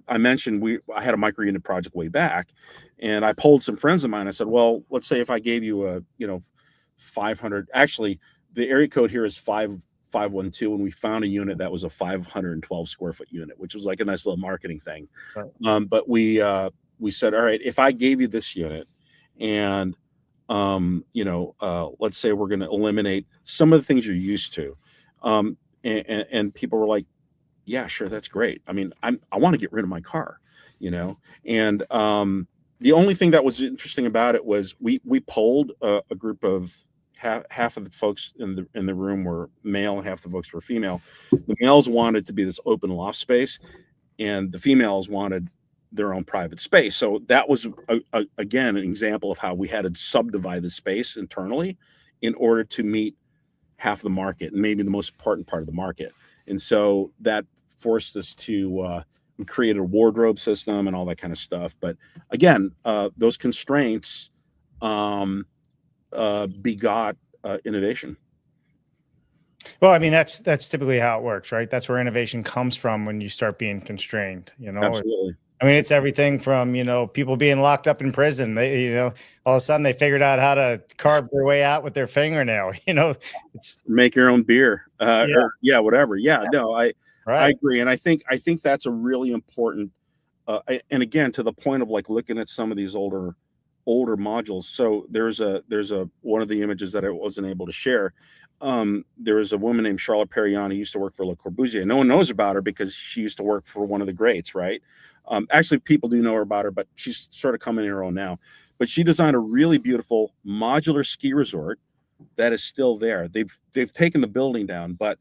I mentioned I had a micro unit project way back, and I polled some friends of mine. I said, well, let's say if I gave you a 500, actually the area code here is 5512, and we found a unit that was a 512 square foot unit, which was like a nice little marketing thing. Right. But we said, all right, if I gave you this unit and let's say we're going to eliminate some of the things you're used to, and people were like, yeah, sure, that's great. I mean, I want to get rid of my car, and the only thing that was interesting about it was we polled a group of half of the folks in the room were male and half the folks were female. The males wanted to be this open loft space, and the females wanted their own private space. So that was again an example of how we had to subdivide the space internally in order to meet half the market, and maybe the most important part of the market. And so that forced us to create a wardrobe system and all that kind of stuff. But again, those constraints begot innovation. Well, I mean, that's typically how it works, right? That's where innovation comes from when you start being constrained, Absolutely. I mean, it's everything from, people being locked up in prison. They, all of a sudden they figured out how to carve their way out with their fingernail, it's make your own beer, or whatever. Yeah, no, I agree. And I think that's a really important, and again, to the point of like looking at some of these older modules. So there's one of the images that I wasn't able to share. There was a woman named Charlotte Perriand who used to work for Le Corbusier. No one knows about her because she used to work for one of the greats, right? Actually, people do know about her, but she's sort of coming in her own now. But she designed a really beautiful modular ski resort that is still there. They've taken the building down, but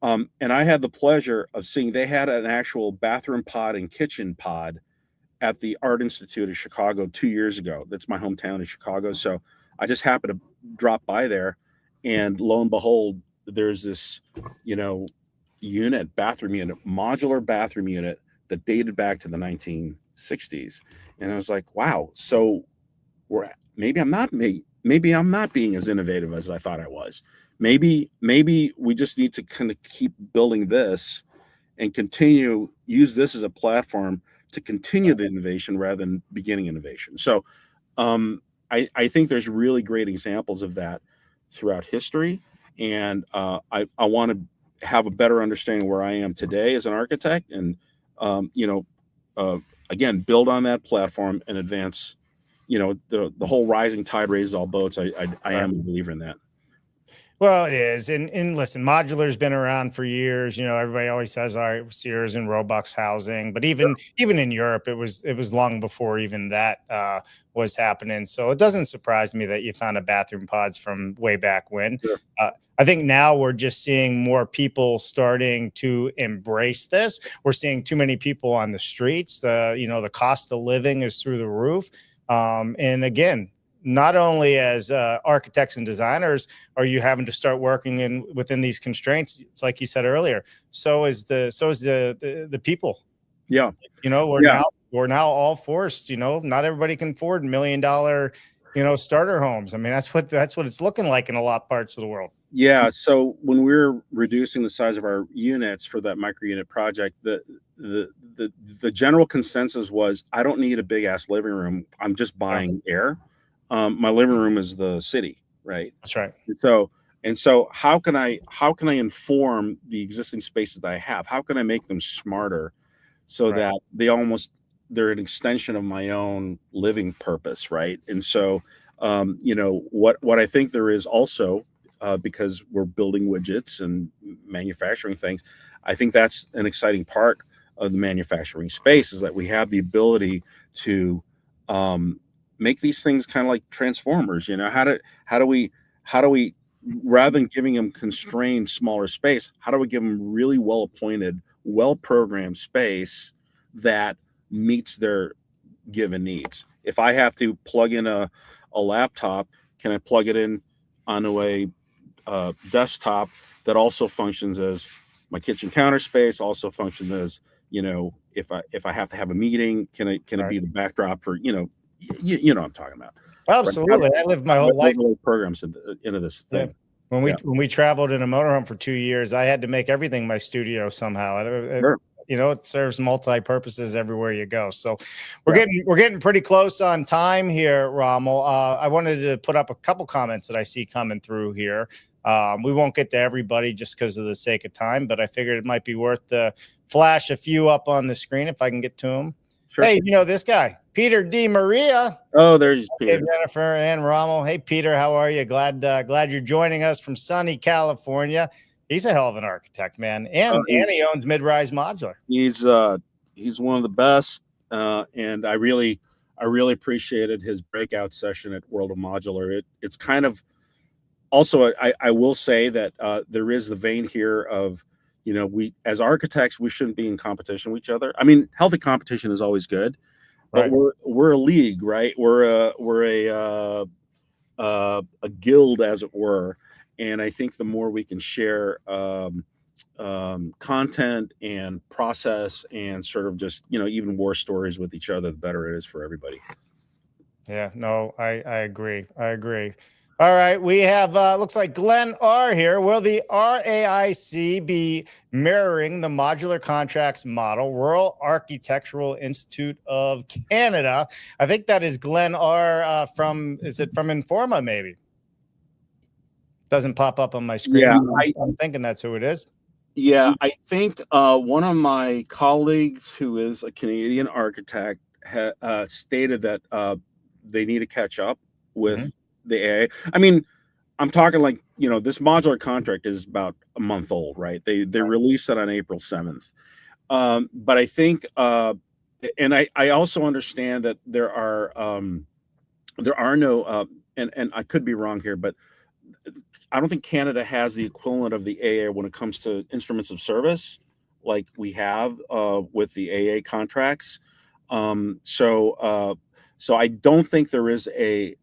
and I had the pleasure of seeing they had an actual bathroom pod and kitchen pod at the Art Institute of Chicago 2 years ago. That's my hometown in Chicago. So I just happened to drop by there, and lo and behold, there's this, modular bathroom unit that dated back to the 1960s. And I was like, wow. So maybe I'm not being as innovative as I thought I was. Maybe we just need to kind of keep building this and use this as a platform to continue the innovation rather than beginning innovation. So I think there's really great examples of that throughout history. And I want to have a better understanding where I am today as an architect, and again, build on that platform and advance. The whole rising tide raises all boats. I am a believer in that. Well, it is. And listen, modular's been around for years. Everybody always says, all right, Sears and Robux housing, but even in Europe, it was long before even that was happening. So it doesn't surprise me that you found a bathroom pods from way back when. Sure. I think now we're just seeing more people starting to embrace this. We're seeing too many people on the streets. The cost of living is through the roof. And again, not only as architects and designers are you having to start working within these constraints. It's like you said earlier. So is the people. Yeah. We're now all forced. Not everybody can afford $1 million, starter homes. I mean, that's what it's looking like in a lot of parts of the world. Yeah. So when we're reducing the size of our units for that micro unit project, the general consensus was, I don't need a big ass living room. I'm just buying air. My living room is the city, right? That's right. So how can I inform the existing spaces that I have? How can I make them smarter so that they're an extension of my own living purpose, right? And so what I think there is also, because we're building widgets and manufacturing things, I think that's an exciting part of the manufacturing space, is that we have the ability to make these things kind of like transformers. How do we rather than giving them constrained smaller space, how do we give them really well appointed, well programmed space that meets their given needs? If I have to plug in a laptop, can I plug it in onto a desktop that also functions as my kitchen counter space, also functions as, if I have to have a meeting, can it be the backdrop for, you know what I'm talking about. Absolutely. I lived my whole life programs into this thing. When we traveled in a motorhome for 2 years, I had to make everything my studio somehow. Sure. It serves multi-purposes everywhere you go. So we're getting pretty close on time here, Rommel. I wanted to put up a couple comments that I see coming through here. We won't get to everybody just because of the sake of time, but I figured it might be worth to flash a few up on the screen if I can get to them. Sure. Hey, this guy, Peter D. Maria. Oh, there's Peter. Hey, Jennifer and Rommel. Hey, Peter, how are you? Glad you're joining us from sunny California. He's a hell of an architect, man, and he owns Mid-Rise Modular. He's one of the best, and I really appreciated his breakout session at World of Modular. It's kind of also, I will say that there is the vein here of, we as architects, we shouldn't be in competition with each other. I mean, healthy competition is always good, but we're a league, right? We're a guild, as it were. And I think the more we can share content and process and sort of just, even war stories with each other, the better it is for everybody. Yeah, no, I agree. All right, we have looks like Glenn R here. Will the RAIC be mirroring the modular contracts model? Royal Architectural Institute of Canada. I think that is Glenn R from Informa, maybe. Doesn't pop up on my screen. Yeah, so I'm thinking that's who it is. Yeah, I think one of my colleagues who is a Canadian architect stated that they need to catch up with the AA. I mean, I'm talking like, this modular contract is about a month old, right? They released it on April 7th. But I think, and I also understand that there are no, and I could be wrong here, but I don't think Canada has the equivalent of the AA when it comes to instruments of service, like we have with the AA contracts. So I don't think there is a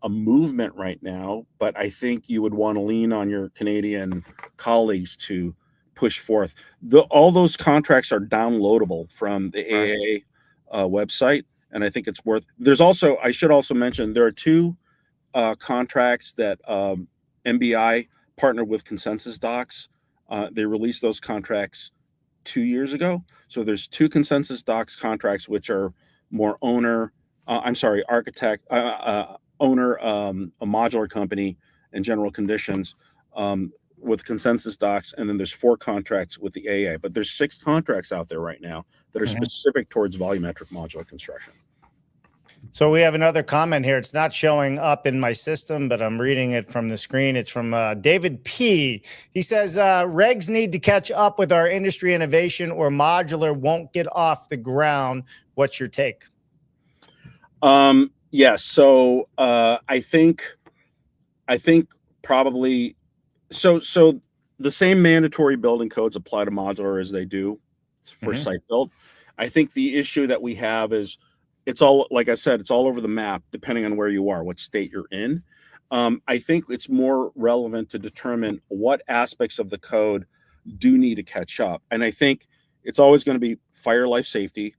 movement right now, but I think you would want to lean on your Canadian colleagues to push forth. All those contracts are downloadable from the AA website, and I think it's worth. I should also mention there are two contracts that MBI partnered with Consensus Docs. They released those contracts 2 years ago. So there's two Consensus Docs contracts, which are more architect, owner, a modular company and general conditions with Consensus Docs. And then there's 4 contracts with the AA, but there's 6 contracts out there right now that are specific towards volumetric modular construction. So we have another comment here. It's not showing up in my system, but I'm reading it from the screen. It's from David P. He says, regs need to catch up with our industry innovation or modular won't get off the ground. What's your take? Yes. So I think probably so the same mandatory building codes apply to modular as they do for site build. I think the issue that we have is it's all, like I said, it's all over the map depending on where you are, what state you're in. I think it's more relevant to determine what aspects of the code do need to catch up. And I think it's always going to be fire, life safety,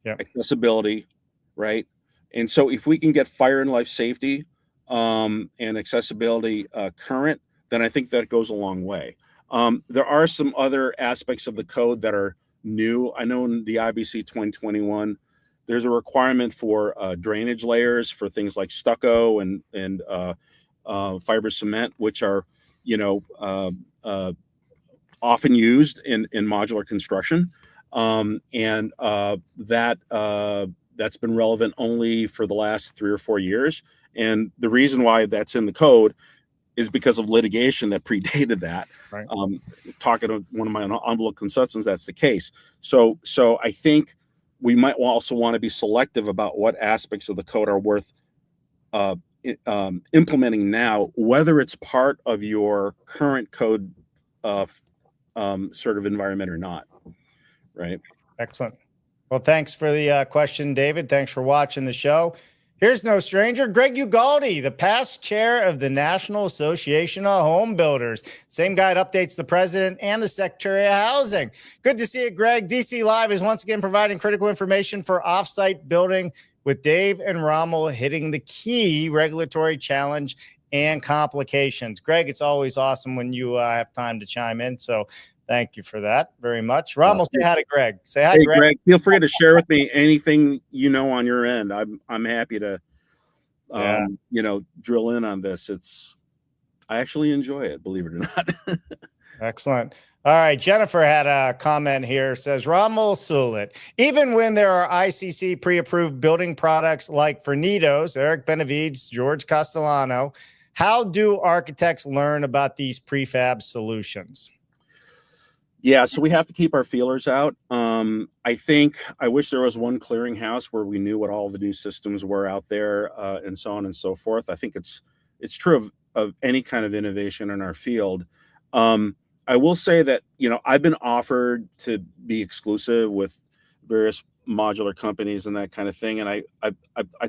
accessibility, right? And so if we can get fire and life safety and accessibility current, then I think that goes a long way. There are some other aspects of the code that are new. I know in the IBC 2021, there's a requirement for drainage layers for things like stucco and fiber cement, which are, often used in modular construction. That's been relevant only for the last 3 or 4 years. And the reason why that's in the code is because of litigation that predated that. Right. Talking to one of my envelope consultants, that's the case. So I think we might also want to be selective about what aspects of the code are worth implementing now, whether it's part of your current code sort of environment or not. Right. Excellent. Well, thanks for the question, David. Thanks for watching the show. Here's no stranger, Greg Ugaldi, the past chair of the National Association of Home Builders. Same guy that updates the president and the Secretary of Housing. Good to see it, Greg. DC Live is once again providing critical information for offsite building with Dave and Rommel hitting the key regulatory challenge and complications. Greg, it's always awesome when you have time to chime in. So thank you for that very much. Rommel, say hi to Greg. Say hi, hey, Greg. Feel free to share with me anything on your end. I'm happy to, drill in on this. I actually enjoy it, believe it or not. Excellent. All right, Jennifer had a comment here. Says Rommel Sulit. Even when there are ICC pre-approved building products like Fernitos, Eric Benavides, George Castellano, how do architects learn about these prefab solutions? Yeah, so we have to keep our feelers out. I wish there was one clearinghouse where we knew what all the new systems were out there, and so on and so forth. I think it's true of any kind of innovation in our field. I will say that I've been offered to be exclusive with various modular companies and that kind of thing, and I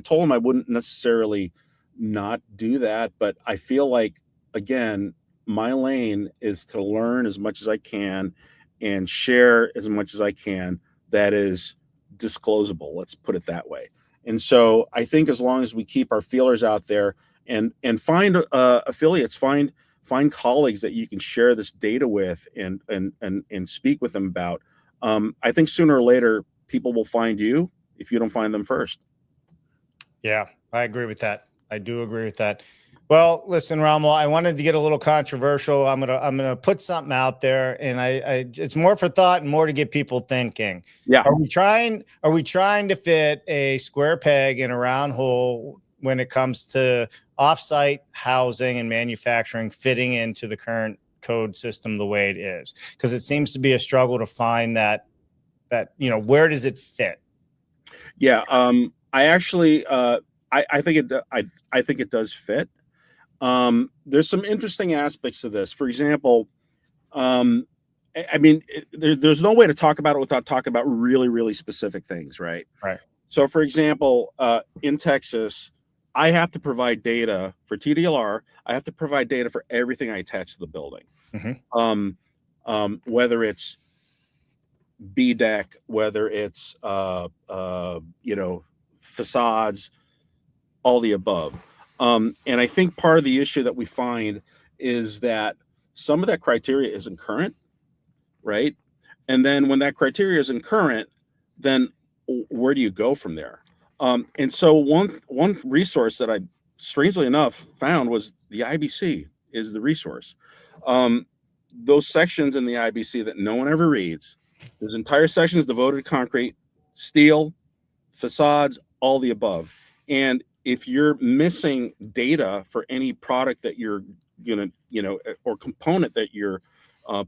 told them I wouldn't necessarily not do that, but I feel like, again, my lane is to learn as much as I can and share as much as I can that is disclosable. Let's put it that way. And so I think as long as we keep our feelers out there and find affiliates, find colleagues that you can share this data with and speak with them about, I think sooner or later people will find you if you don't find them first. Yeah, I agree with that. I do agree with that. Well, listen, Rommel, I wanted to get a little controversial. I'm gonna put something out there, and it's more for thought and more to get people thinking. Yeah. Are we trying to fit a square peg in a round hole when it comes to offsite housing and manufacturing fitting into the current code system the way it is? Because it seems to be a struggle to find that where does it fit? Yeah. I actually I think it does fit. There's some interesting aspects to this. For example, there's no way to talk about it without talking about really, really specific things, right? Right. So, for example, in Texas, I have to provide data for TDLR. I have to provide data for everything I attach to the building, whether it's B deck, whether it's facades, all the above. And I think part of the issue that we find is that some of that criteria isn't current, right? And then when that criteria isn't current, then where do you go from there? And so one resource that I, strangely enough, found was the IBC is the resource. Those sections in the IBC that no one ever reads, there's entire sections devoted to concrete, steel, facades, all the above. And if you're missing data for any product that you're gonna, or component that you're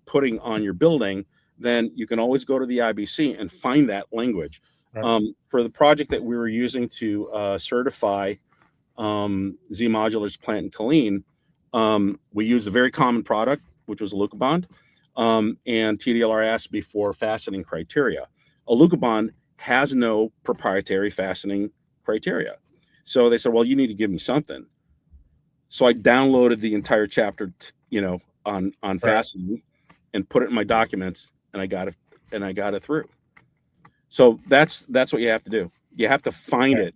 putting on your building, then you can always go to the IBC and find that language. Right. For the project that we were using to certify Z Modular's plant in Killeen, we used a very common product, which was Alucobond, and TDLR asked me for fastening criteria. Alucobond has no proprietary fastening criteria. So they said, well, you need to give me something. So I downloaded the entire chapter, on fastening and put it in my documents, and I got it through. So that's what you have to do. You have to find it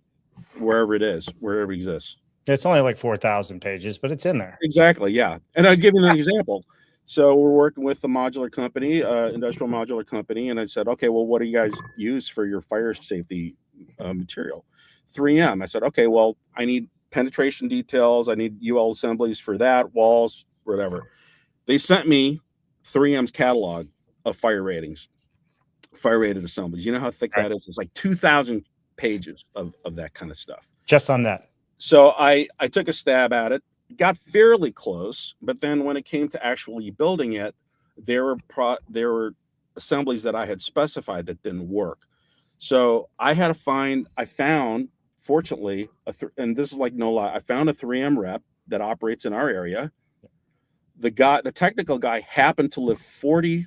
wherever it is, wherever it exists. It's only like 4,000 pages, but it's in there. Exactly. Yeah. And I'll give you an example. So we're working with the modular company, industrial modular company. And I said, okay, well, what do you guys use for your fire safety material? 3M. I said, okay, well, I need penetration details. I need UL assemblies for that, walls, whatever. They sent me 3M's catalog of fire ratings, fire rated assemblies. You know how thick that is? It's like 2,000 pages of that kind of stuff. Just on that. So I took a stab at it, got fairly close, but then when it came to actually building it, there were assemblies that I had specified that didn't work. So I found, fortunately, and this is like no lie, I found a 3M rep that operates in our area. The technical guy happened to live 40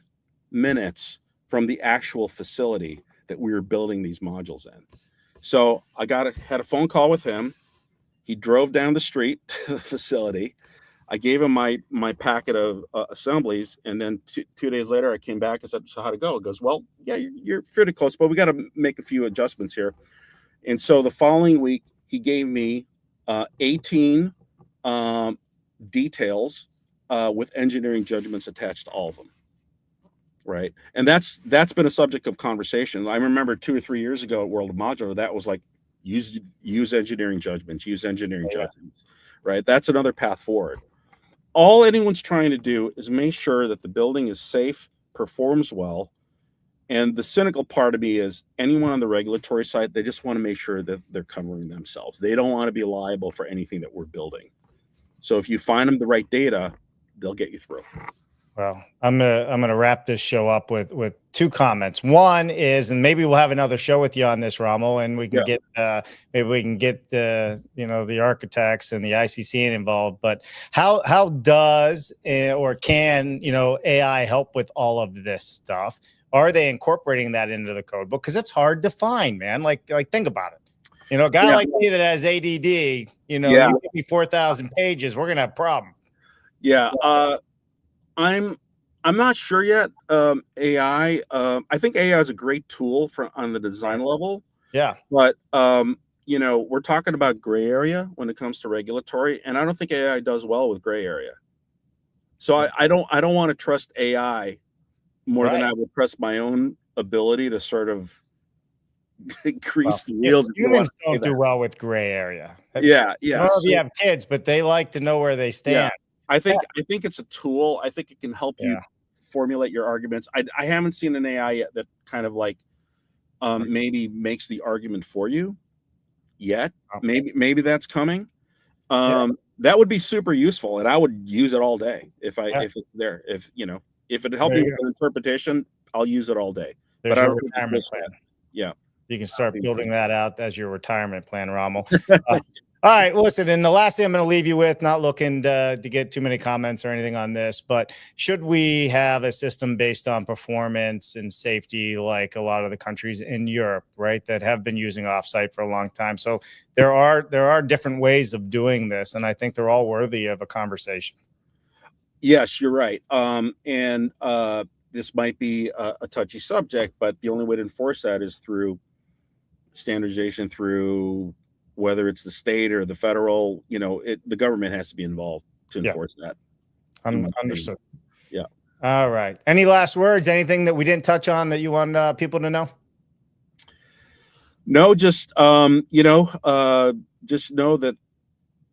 minutes from the actual facility that we were building these modules in. So I had a phone call with him. He drove down the street to the facility. I gave him my packet of assemblies, and then two days later, I came back and said, "So how'd it go?" He goes, "Well, yeah, you're fairly close, but we got to make a few adjustments here." And so the following week, he gave me 18 details with engineering judgments attached to all of them. Right, and that's been a subject of conversation. I remember 2 or 3 years ago at World of Modular, that was like, use engineering judgments, judgments, right? That's another path forward. All anyone's trying to do is make sure that the building is safe, performs well. And the cynical part of me is anyone on the regulatory side, they just want to make sure that they're covering themselves. They don't want to be liable for anything that we're building. So if you find them the right data, they'll get you through. Well, I'm gonna wrap this show up with two comments. One is, and maybe we'll have another show with you on this, Rommel, and we can get maybe we can get the architects and the ICC involved. But how does or can AI help with all of this stuff? Are they incorporating that into the code book? Because it's hard to find, man. Like think about it. A guy like me that has ADD, you give me 4,000 pages, we're gonna have a problem. Yeah. I'm not sure yet. AI. I think AI is a great tool on the design level. Yeah. But we're talking about gray area when it comes to regulatory, and I don't think AI does well with gray area. So I don't want to trust AI more than I would trust my own ability to sort of grease the wheels. Humans don't do well with gray area. Yeah. I don't know if you have kids, but they like to know where they stand. Yeah. I think it's a tool. I think it can help you formulate your arguments. I haven't seen an AI yet that kind of like maybe makes the argument for you yet. Maybe that's coming. That would be super useful, and I would use it all day if it's there. If it helped me with an interpretation, I'll use it all day. There's your retirement plan. Yeah. You can start building that out as your retirement plan, Rommel. All right, listen, and the last thing I'm going to leave you with, not looking to get too many comments or anything on this, but should we have a system based on performance and safety like a lot of the countries in Europe, right, that have been using offsite for a long time? So there are different ways of doing this, and I think they're all worthy of a conversation. Yes, you're right. And this might be a touchy subject, but the only way to enforce that is through standardization, through whether it's the state or the federal, the government has to be involved to enforce that. Understood. Yeah. All right. Any last words? Anything that we didn't touch on that you want people to know? No, just just know that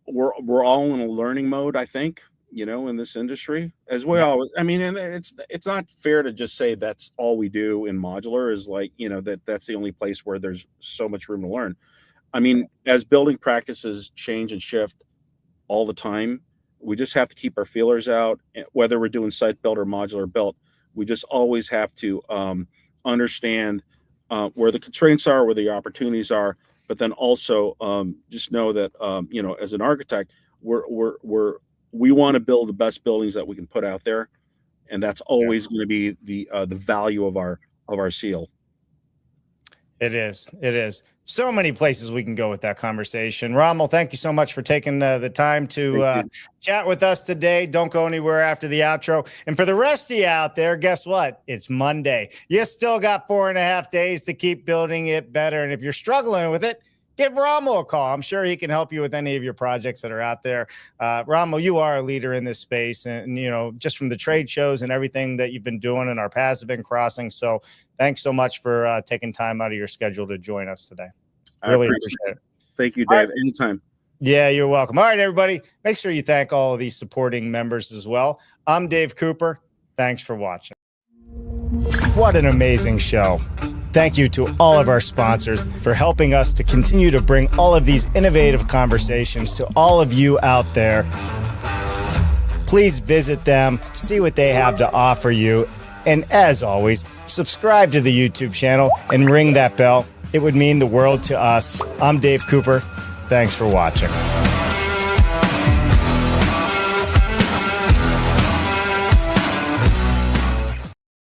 we're all in a learning mode, I think, in this industry as well. I mean, and it's not fair to just say that's all we do in modular is like, that's the only place where there's so much room to learn. I mean, as building practices change and shift all the time, we just have to keep our feelers out. Whether we're doing site built or modular built, we just always have to understand where the constraints are, where the opportunities are, but then also just know that as an architect, we want to build the best buildings that we can put out there, and that's always going to be the value of our seal. It is. It is. So many places we can go with that conversation. Rommel, thank you so much for taking the time to chat with us today. Don't go anywhere after the outro. And for the rest of you out there, guess what? It's Monday. You still got 4.5 days to keep building it better. And if you're struggling with it, give Rommel a call. I'm sure he can help you with any of your projects that are out there. Rommel, you are a leader in this space, and just from the trade shows and everything that you've been doing, and our paths have been crossing. So thanks so much for taking time out of your schedule to join us today. Really appreciate it. Thank you, Dave. Anytime. Yeah, you're welcome. All right, everybody. Make sure you thank all of these supporting members as well. I'm Dave Cooper. Thanks for watching. What an amazing show. Thank you to all of our sponsors for helping us to continue to bring all of these innovative conversations to all of you out there. Please visit them, see what they have to offer you. And as always, subscribe to the YouTube channel and ring that bell. It would mean the world to us. I'm Dave Cooper. Thanks for watching.